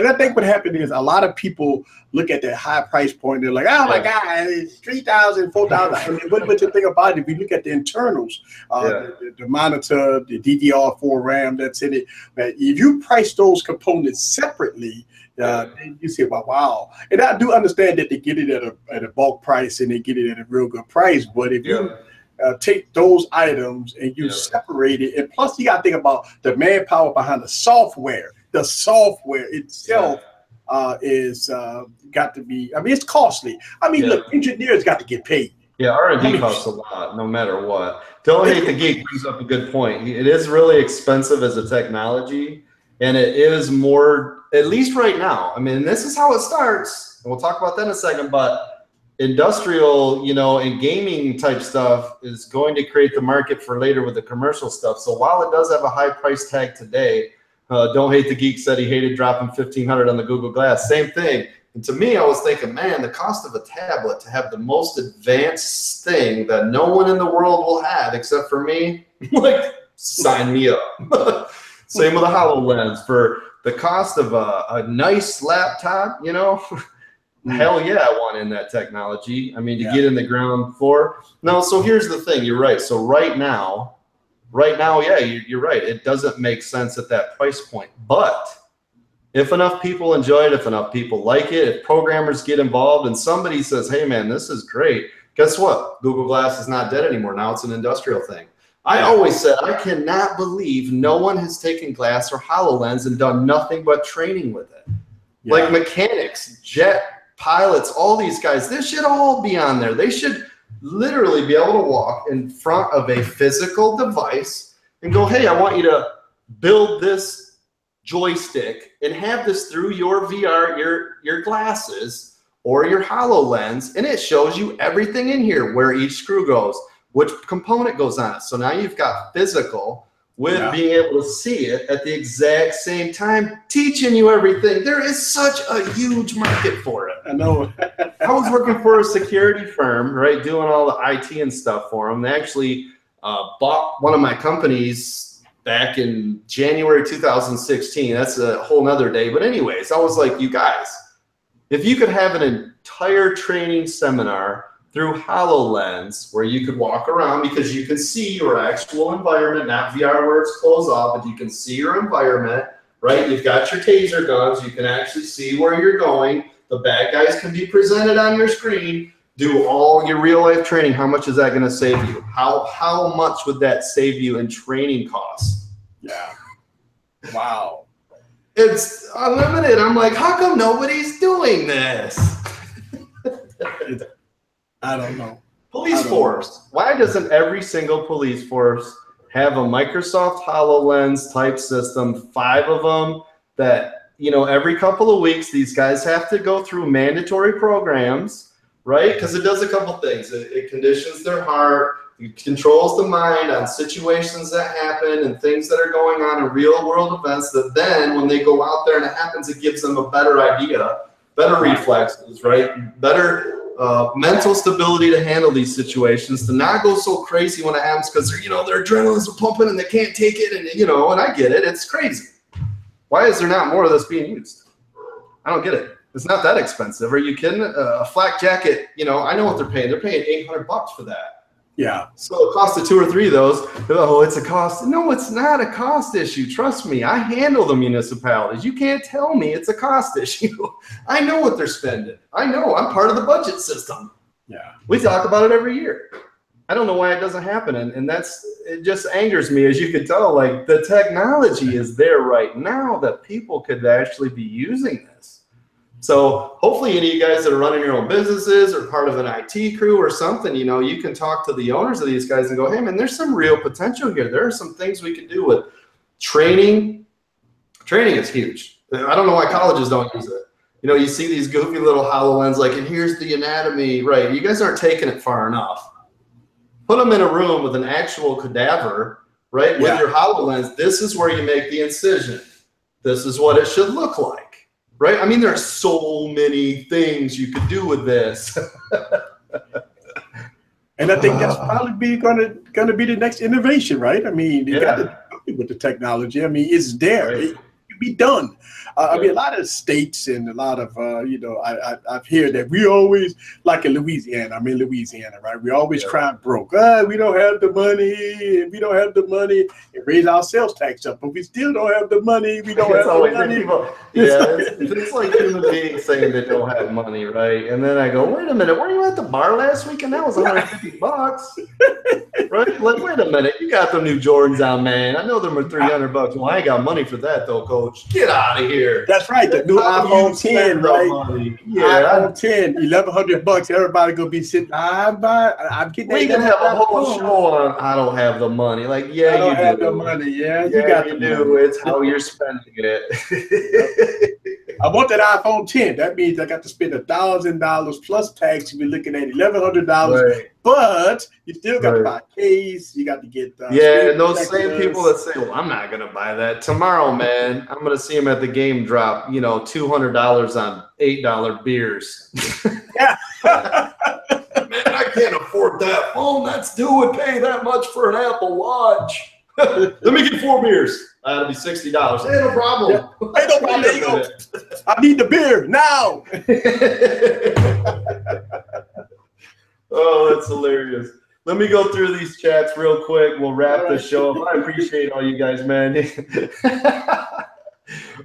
I think what happened is a lot of people look at that high price point. They're like, oh my God, it's $3,000, $4,000. But the thing about it, if you look at the internals, the monitor, the DDR4 RAM that's in it, but if you price those components separately, you say, well, wow. And I do understand that they get it at a bulk price and they get it at a real good price. But if you take those items and you separate it, and plus you got to think about the manpower behind the software. The software itself is got to be, it's costly. Look, engineers got to get paid. Yeah, R&D costs a lot, no matter what. Don't Hate the Geek brings up a good point. It is really expensive as a technology, and it is more, at least right now. This is how it starts, and we'll talk about that in a second, but industrial, and gaming type stuff is going to create the market for later with the commercial stuff. So while it does have a high price tag today, Don't Hate the Geek said he hated dropping $1,500 on the Google Glass. Same thing. And to me, I was thinking, man, the cost of a tablet to have the most advanced thing that no one in the world will have except for me, like, sign me up. Same with a HoloLens. For the cost of a nice laptop, hell yeah, I want in that technology. To get in the ground floor. No, so here's the thing. You're right. So right now, you're right. It doesn't make sense at that price point. But if enough people enjoy it, if enough people like it, if programmers get involved and somebody says, hey, man, this is great, guess what? Google Glass is not dead anymore. Now it's an industrial thing. I always said, I cannot believe no one has taken Glass or HoloLens and done nothing but training with it. Like mechanics, jet pilots, all these guys, this should all be on there. They should literally be able to walk in front of a physical device and go, hey, I want you to build this joystick and have this through your VR, your glasses or your HoloLens, and it shows you everything in here, where each screw goes, which component goes on it. So now you've got physical with being able to see it at the exact same time, teaching you everything. There is such a huge market for it. I know. I was working for a security firm, right, doing all the IT and stuff for them. They actually bought one of my companies back in January 2016. That's a whole nother day. But anyways, I was like, you guys, if you could have an entire training seminar through HoloLens where you could walk around because you can see your actual environment, not VR where it's closed off, but you can see your environment, right? You've got your taser guns. You can actually see where you're going. The bad guys can be presented on your screen. Do all your real life training. How much is that going to save you? How much would that save you in training costs? Yeah. Wow. It's unlimited. I'm like, how come nobody's doing this? I don't know. Police force. Why doesn't every single police force have a Microsoft HoloLens type system, 5 of them, that, every couple of weeks, these guys have to go through mandatory programs, right? Because it does a couple things. It conditions their heart. It controls the mind on situations that happen and things that are going on in real world events, that then when they go out there and it happens, it gives them a better idea, better reflexes, right? Better mental stability to handle these situations, to not go so crazy when it happens, because their adrenaline's pumping and they can't take it, and and I get it, it's crazy. Why is there not more of this being used? I don't get it. It's not that expensive. Are you kidding? A flak jacket, I know what they're paying. They're paying $800 for that. Yeah. So it costs of 2 or 3 of those. Oh, it's a cost. No, it's not a cost issue. Trust me. I handle the municipalities. You can't tell me it's a cost issue. I know what they're spending. I know. I'm part of the budget system. Yeah. We talk about it every year. I don't know why it doesn't happen. And it just angers me, as you can tell. Like, the technology is there right now that people could actually be using this. So hopefully any of you guys that are running your own businesses or part of an IT crew or something, you can talk to the owners of these guys and go, hey, man, there's some real potential here. There are some things we can do with training. Training is huge. I don't know why colleges don't use it. you know, you see these goofy little HoloLens, like, and here's the anatomy, right? You guys aren't taking it far enough. Put them in a room with an actual cadaver, right? With your HoloLens, this is where you make the incision. This is what it should look like, right? I mean, there are so many things you could do with this. And I think that's probably gonna be the next innovation, right? I mean, you got to do with the technology. I mean, it's there. Right. It can be done. I mean, a lot of states and a lot of, you know, I've heard that we always, like in Louisiana, I'm in Louisiana, right? We always cry broke. We don't have the money, and we don't have the money, and raise our sales tax up, but we still don't have the money. We don't have the money. People, it's like human beings saying they don't have money, right? And then I go, wait a minute, were you at the bar last week? And that was $150, right? Like, wait a minute, you got the new Jordans on, man. I know them are $300. Well, I ain't got money for that though, coach. Get out of here. That's right. The new iPhone 10, right? Yeah, iPhone 10, $1,100. Everybody gonna be sitting. I'm getting. We can have a whole show on. I don't have the money. Like, yeah, I don't you have do. the money. Yeah, Yeah, you got you the do. money. It's how you're spending it. I want that iPhone 10. That means I got to spend $1,000 plus tax. You'll be looking at $1,100. Right. But you still got to buy a case. You got to get and those same people that say, "Well, I'm not gonna buy that tomorrow, man. I'm gonna see them at the game drop, you know, $200 on $8 beers." Yeah. Man, I can't afford that phone. That's due and pay that much for an Apple Watch. Let me get 4 beers. That'll be $60. Hey, no problem. Yeah. Hey, no problem. There you go. I need the beer now. Oh, that's hilarious. Let me go through these chats real quick. We'll wrap this show up. I appreciate all you guys, man.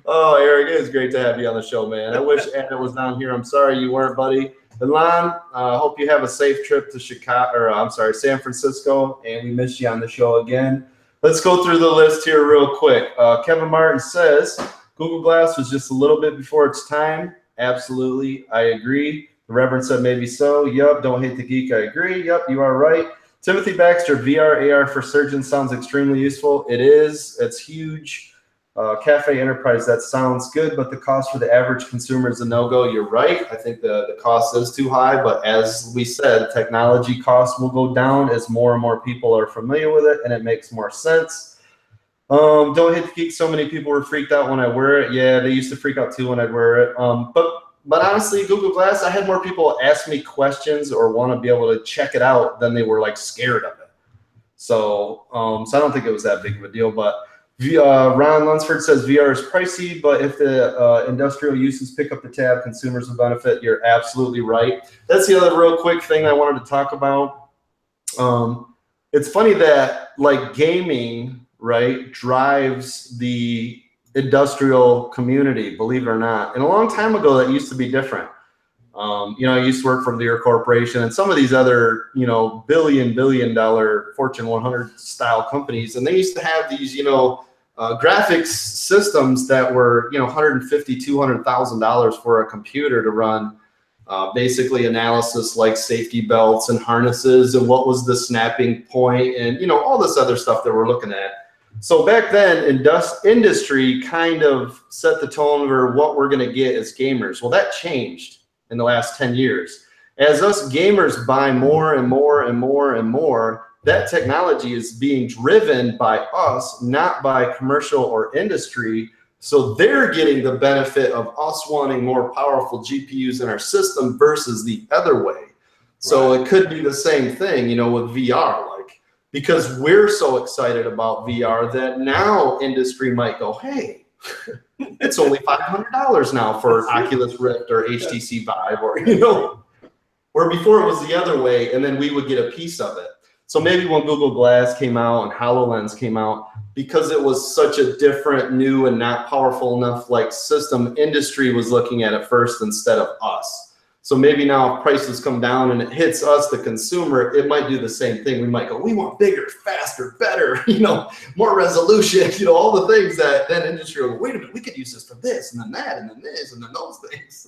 Oh, Eric, it is great to have you on the show, man. I wish Adit was down here. I'm sorry you weren't, buddy. Milan, hope you have a safe trip to San Francisco, and we miss you on the show again. Let's go through the list here real quick. Kevin Martin says, Google Glass was just a little bit before its time. Absolutely, I agree. The Reverend said maybe so. Yup, don't hate the geek. I agree. Yup, you are right. Timothy Baxter, VR, AR for surgeons sounds extremely useful. It is. It's huge. Cafe Enterprise, that sounds good, but the cost for the average consumer is a no-go. You're right. I think the cost is too high, but as we said, technology costs will go down as more and more people are familiar with it, and it makes more sense. Don't hit the geek. So many people were freaked out when I wear it. Yeah, they used to freak out too when I'd wear it. But honestly, Google Glass, I had more people ask me questions or want to be able to check it out than they were like scared of it. So I don't think it was that big of a deal. But Ron Lunsford says VR is pricey, but if the industrial uses pick up the tab, consumers will benefit. You're absolutely right. That's the other real quick thing I wanted to talk about. It's funny that like gaming, right, drives the industrial community, believe it or not. And a long time ago, that used to be different. You know, I used to work for Lear Corporation and some of these other, you know, billion dollar Fortune 100 style companies. And they used to have these, you know, graphics systems that were, you know, $150,000, $200,000 for a computer to run basically analysis like safety belts and harnesses and what was the snapping point and, you know, all this other stuff that we're looking at. So back then, industry kind of set the tone for what we're going to get as gamers. Well, that changed in the last 10 years. As us gamers buy more and more and more and more, that technology is being driven by us, not by commercial or industry. So they're getting the benefit of us wanting more powerful GPUs in our system versus the other way. So it could be the same thing, you know, with VR, like, because we're so excited about VR that now industry might go, hey, it's only $500 now for Oculus Rift or HTC Vive, or, you know, where before it was the other way, and then we would get a piece of it. So maybe when Google Glass came out and HoloLens came out, because it was such a different, new, and not powerful enough like system, industry was looking at it first instead of us. So maybe now if prices come down and it hits us, the consumer, it might do the same thing. We might go, we want bigger, faster, better, you know, more resolution, you know, all the things that then industry will go, wait a minute, we could use this for this and then that and then this and then those things.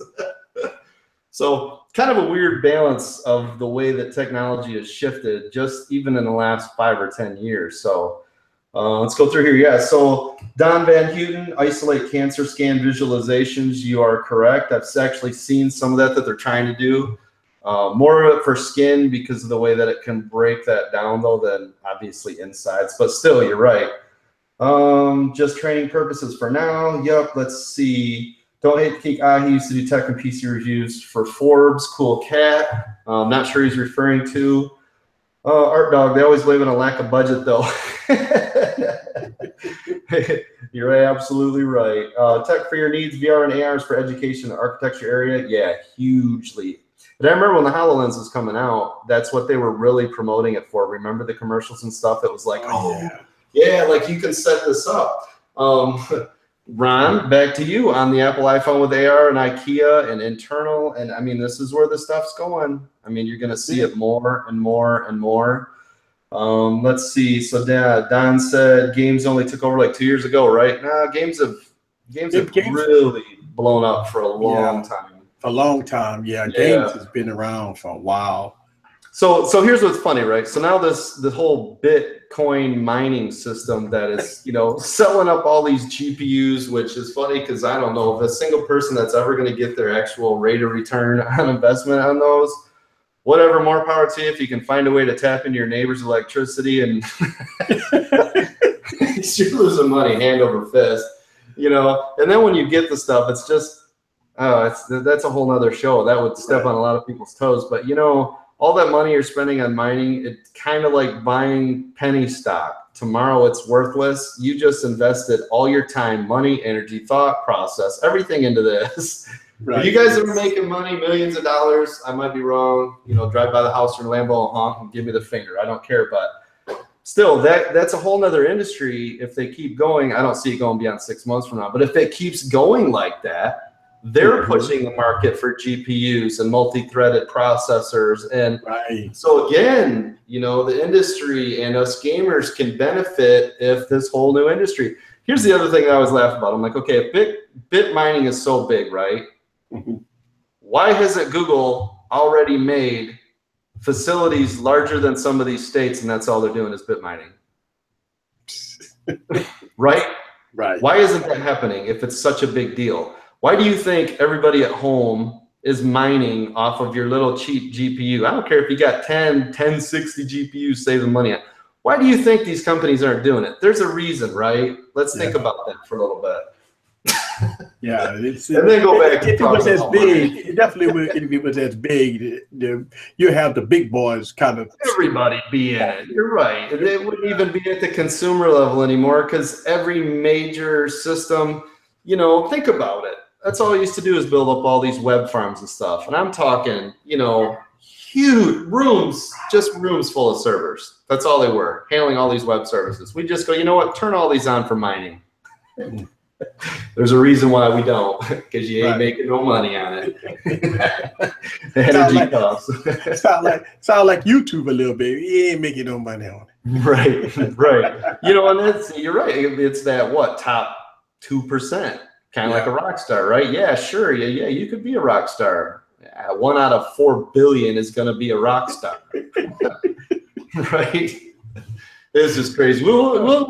So kind of a weird balance of the way that technology has shifted just even in the last 5 or 10 years. So Let's go through here. Yeah, so Don Van Houten, isolate cancer scan visualizations. You are correct. I've actually seen some of that they're trying to do. More of it for skin because of the way that it can break that down, though, than obviously insides. But still, you're right. Just training purposes for now. Yep, let's see. Don't hate the geek. He used to do tech and PC reviews for Forbes. Cool cat. Not sure he's referring to. Art Dog, they always blame it on lack of budget, though. You're absolutely right. Tech for your needs, VR and ARs for education, architecture area. Yeah, hugely. But I remember when the HoloLens was coming out, that's what they were really promoting it for. Remember the commercials and stuff? It was like, yeah, like you can set this up. Ron, back to you on the Apple iPhone with AR and IKEA and internal. And I mean, this is where the stuff's going. I mean, you're going to see it more and more and more. Let's see. So Don said games only took over like 2 years ago, right? Nah, games have really blown up for a long time. For a long time, yeah. Games has been around for a while. So here's what's funny, right? So now this whole Bitcoin mining system that is, selling up all these GPUs, which is funny because I don't know if a single person that's ever going to get their actual rate of return on investment on those. Whatever, more power to you if you can find a way to tap into your neighbor's electricity and you're losing money hand over fist, And then when you get the stuff, it's just, that's a whole nother show. That would step on a lot of people's toes. But all that money you're spending on mining, it's kind of like buying penny stock. Tomorrow it's worthless. You just invested all your time, money, energy, thought process, everything into this. Right. If you guys are making money, millions of dollars, I might be wrong. Drive by the house or Lambo and honk and give me the finger. I don't care. But still, that's a whole nother industry. If they keep going, I don't see it going beyond 6 months from now. But if it keeps going like that, they're pushing the market for GPUs and multi-threaded processors. And so again, the industry and us gamers can benefit if this whole new industry. Here's the other thing I always laugh about. I'm like, okay, if bit mining is so big, right? Why hasn't Google already made facilities larger than some of these states and that's all they're doing is bit mining? Right? Why isn't that happening if it's such a big deal? Why do you think everybody at home is mining off of your little cheap GPU? I don't care if you got 1060 GPUs saving money. Why do you think these companies aren't doing it? There's a reason, right? Let's think about that for a little bit. And then go back. If it was as big, it definitely would. If it was as big, you have the big boys kind of. Everybody be in it. You're right. It wouldn't even be at the consumer level anymore because every major system, think about it. That's all I used to do is build up all these web farms and stuff. And I'm talking, huge rooms, just rooms full of servers. That's all they were, handling all these web services. We just go, you know what, turn all these on for mining. There's a reason why we don't, because you ain't making no money on it. The energy costs. Sound like YouTube a little bit. You ain't making no money on it. Right. And you're right. It's that top 2%. Kind of like a rock star, right? Yeah, sure. Yeah, you could be a rock star. 1 out of 4 billion is going to be a rock star. Right? This is crazy. We'll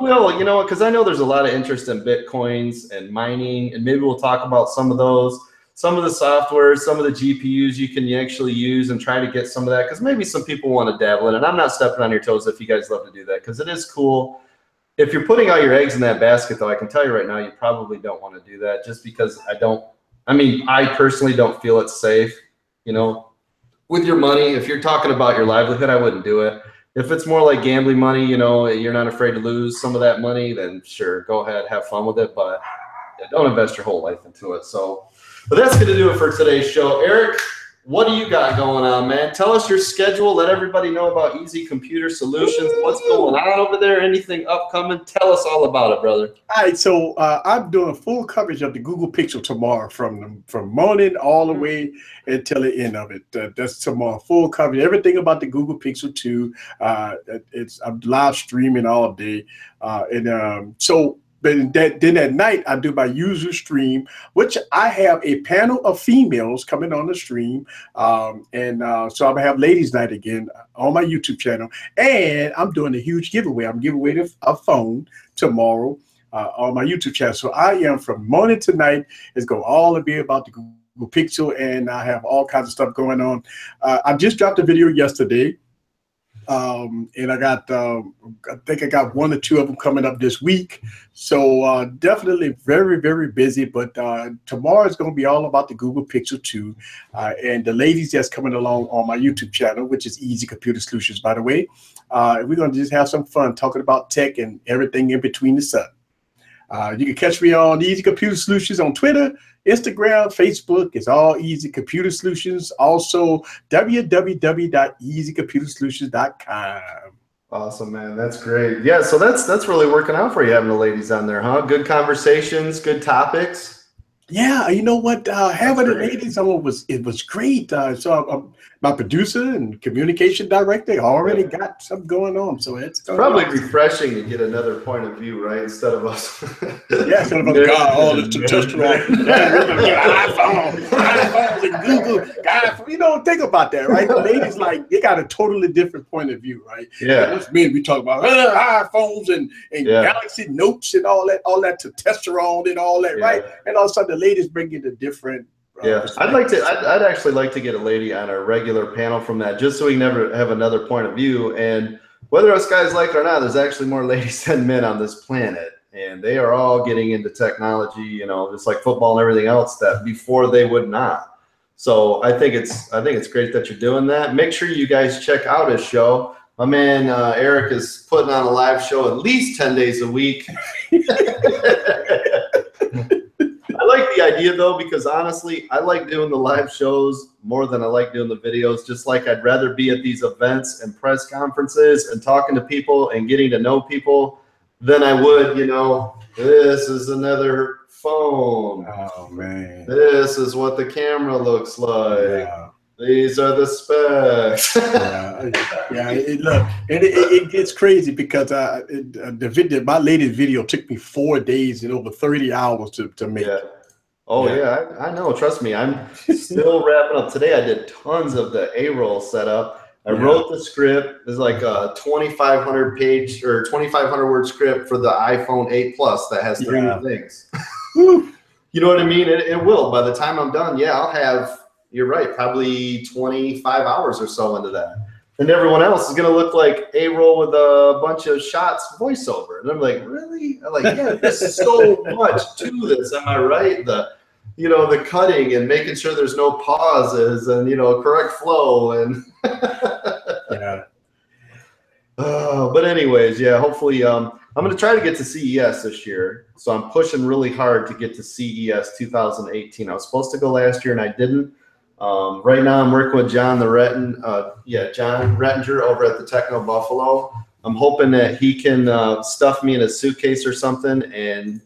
because I know there's a lot of interest in Bitcoins and mining, and maybe we'll talk about some of those, some of the software, some of the GPUs you can actually use and try to get some of that, because maybe some people want to dabble in it. I'm not stepping on your toes if you guys love to do that, because it is cool. If you're putting all your eggs in that basket, though, I can tell you right now, you probably don't want to do that just because I personally don't feel it's safe, with your money. If you're talking about your livelihood, I wouldn't do it. If it's more like gambling money, you're not afraid to lose some of that money, then sure, go ahead, have fun with it, but don't invest your whole life into it. But that's going to do it for today's show. Eric, what do you got going on, man? Tell us your schedule. Let everybody know about Easy Computer Solutions. What's going on over there? Anything upcoming? Tell us all about it, brother. All right, so I'm doing full coverage of the Google Pixel tomorrow from morning all the way until the end of it. That's tomorrow, full coverage. Everything about the Google Pixel 2. I'm live streaming all day. So then at night I do my usual stream, which I have a panel of females coming on the stream, so I'm gonna have ladies' night again on my YouTube channel, and I'm doing a huge giveaway. I'm giving away a phone tomorrow on my YouTube channel. So I am from morning to night. It's going to all be about the Google Pixel, and I have all kinds of stuff going on. I just dropped a video yesterday. And I think I got 1 or 2 of them coming up this week. So definitely very, very busy. But tomorrow is going to be all about the Google Pixel 2. And the ladies that's coming along on my YouTube channel, which is Easy Computer Solutions, by the way. We're going to just have some fun talking about tech and everything in between the sun. You can catch me on Easy Computer Solutions on Twitter, Instagram, Facebook. It's all Easy Computer Solutions. Also, www.easycomputersolutions.com. Awesome, man. That's great. Yeah, so that's really working out for you having the ladies on there, huh? Good conversations, good topics. Yeah, you know what? Having the ladies on was great. So my producer and communication director already got something going on. So it's probably refreshing to get another point of view, right? Instead of us. Yeah, instead of us, God, all this testosterone, iPhones and Google. God, you know, think about that, right? The ladies, like, they got a totally different point of view, right? Yeah. Us men, we talk about iPhones and Galaxy Notes and all that testosterone and all that, right? And all of a sudden, the ladies bring in a different. I'd actually like to get a lady on a regular panel from that, just so we never have another point of view. And whether us guys like it or not, there's actually more ladies than men on this planet, and they are all getting into technology, you know, just like football and everything else that before they would not. So I think it's great that you're doing that. Make sure you guys check out his show. My man Eric is putting on a live show at least 10 days a week. I like the idea though, because honestly, I like doing the live shows more than I like doing the videos. Just like I'd rather be at these events and press conferences and talking to people and getting to know people than I would, you know, this is another phone. Oh man. This is what the camera looks like. Yeah. These are the specs. It gets crazy because my latest video took me 4 days and over 30 hours to make. Yeah. Oh yeah, I know. Trust me, I'm still wrapping up. Today I did tons of the A-roll setup. I wrote the script. There's like a 2,500 page or 2,500 word script for the iPhone 8 Plus that has 3 new things. You know what I mean? It will. By the time I'm done, I'll have. You're right, probably 25 hours or so into that. And everyone else is going to look like A-roll with a bunch of shots voiceover. And I'm like, really? I'm like, yeah, there's so much to this. Am I right? The cutting and making sure there's no pauses and, correct flow. And but anyways, hopefully I'm going to try to get to CES this year. So I'm pushing really hard to get to CES 2018. I was supposed to go last year and I didn't. Right now I'm working with John Rettinger over at the Techno Buffalo. I'm hoping that he can stuff me in a suitcase or something and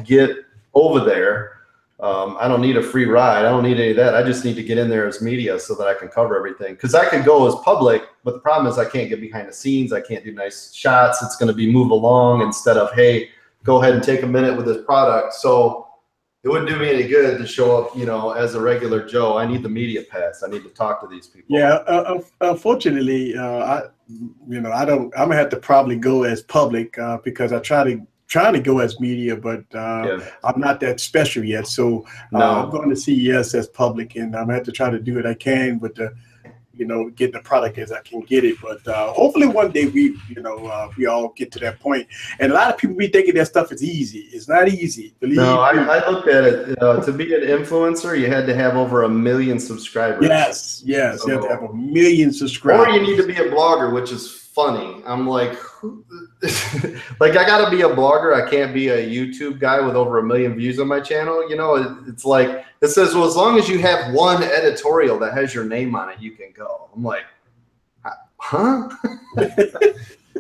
get over there. I don't need a free ride. I don't need any of that. I just need to get in there as media so that I can cover everything. Because I could go as public, but the problem is I can't get behind the scenes. I can't do nice shots. It's going to be move along instead of, hey, go ahead and take a minute with this product. So it wouldn't do me any good to show up, as a regular Joe. I need the media pass. I need to talk to these people. Yeah, unfortunately, I'm gonna have to probably go as public because I trying to go as media, but I'm not that special yet. So I'm going to CES as public, and I'm gonna have to try to do what I can with the, get the product as I can get it. But hopefully one day we all get to that point. And a lot of people be thinking that stuff is easy. It's not easy. Believe me. I looked at it. To be an influencer, you had to have over 1 million subscribers. Yes. So, you have to have 1 million subscribers. Or you need to be a blogger, which is funny. I'm like, like I gotta be a blogger. I can't be a YouTube guy with over 1 million views on my channel. It's like it says, well, as long as you have one editorial that has your name on it, you can go. I'm like, huh?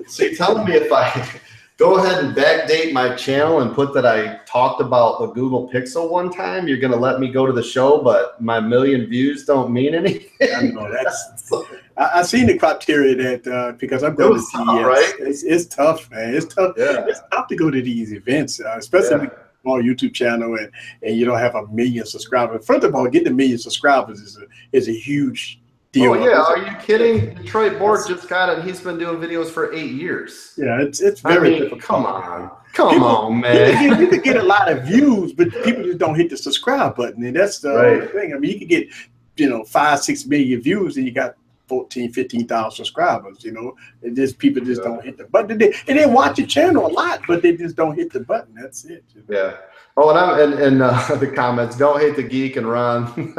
So you're telling me if I go ahead and backdate my channel and put that I talked about the Google Pixel one time. You're going to let me go to the show, but my 1 million views don't mean anything. I know that's. I've seen the criteria that because I'm going to CES. Right? It's tough, man. It's tough. Yeah. It's tough to go to these events, especially with a small YouTube channel and you don't have 1 million subscribers. First of all, getting 1 million subscribers is a huge deal. Oh yeah, are you kidding? Detroit Borg just got it. He's been doing videos for 8 years. Yeah, it's very difficult. Come on, man. You could get a lot of views, but people just don't hit the subscribe button, and that's the thing. I mean, you could get 5, 6 million views, and you got 14, 15,000 subscribers. And just people just don't hit the button. They watch your channel a lot, but they just don't hit the button. That's it. Yeah. Oh, and the comments, don't hate the geek and Ron.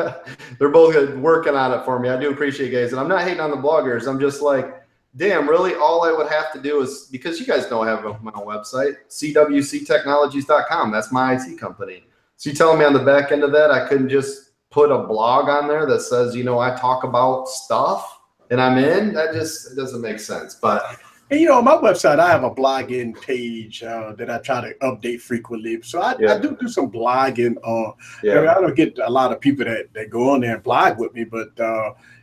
They're both working on it for me. I do appreciate you guys. And I'm not hating on the bloggers. I'm just like, damn, really? All I would have to do is, because you guys know I have my own website, CWCTechnologies.com. That's my IT company. So you telling me on the back end of that, I couldn't just put a blog on there that says, I talk about stuff and I'm in? It doesn't make sense. But and on my website, I have a blogging page that I try to update frequently. So I do some blogging. I mean, I don't get a lot of people that go on there and blog with me, but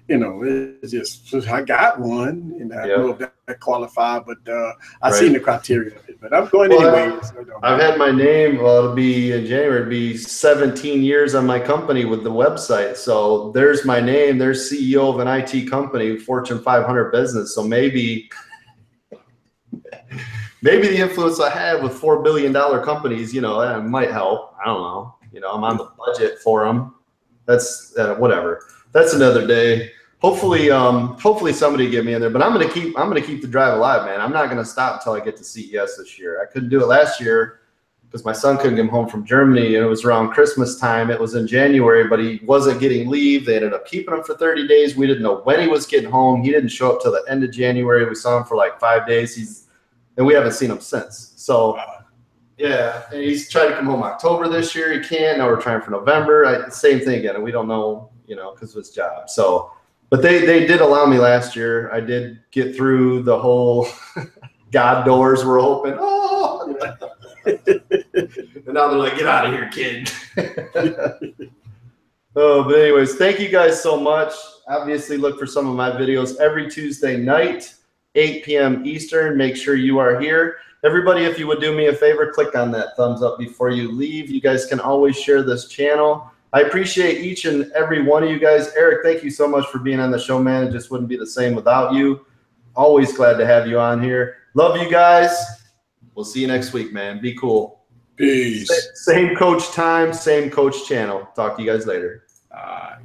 it's just I got one, and I know if that qualified, but I seen the criteria of it. But I'm going anyway. I've had my name. Well, it'll be in January. It'll be 17 years on my company with the website. So there's my name. There's CEO of an IT company, Fortune 500 business. So maybe the influence I have with $4 billion companies, that might help. I don't know. I'm on the budget for them. That's whatever. That's another day. Hopefully somebody get me in there. But I'm gonna keep the drive alive, man. I'm not gonna stop until I get to CES this year. I couldn't do it last year because my son couldn't come home from Germany, and it was around Christmas time. It was in January, but he wasn't getting leave. They ended up keeping him for 30 days. We didn't know when he was getting home. He didn't show up till the end of January. We saw him for like 5 days. And we haven't seen him since. So, yeah, and he's tried to come home October this year. He can't. Now we're trying for November. Same thing again. And we don't know, because of his job. So, but they did allow me last year. I did get through the whole God doors were open. Oh, and now they're like, get out of here, kid. Oh, but anyways, thank you guys so much. Obviously, look for some of my videos every Tuesday night. 8 p.m. Eastern. Make sure you are here. Everybody, if you would do me a favor, click on that thumbs up before you leave. You guys can always share this channel. I appreciate each and every one of you guys. Eric, thank you so much for being on the show, man. It just wouldn't be the same without you. Always glad to have you on here. Love you guys. We'll see you next week, man. Be cool. Peace. Same coach time, same coach channel. Talk to you guys later. All right.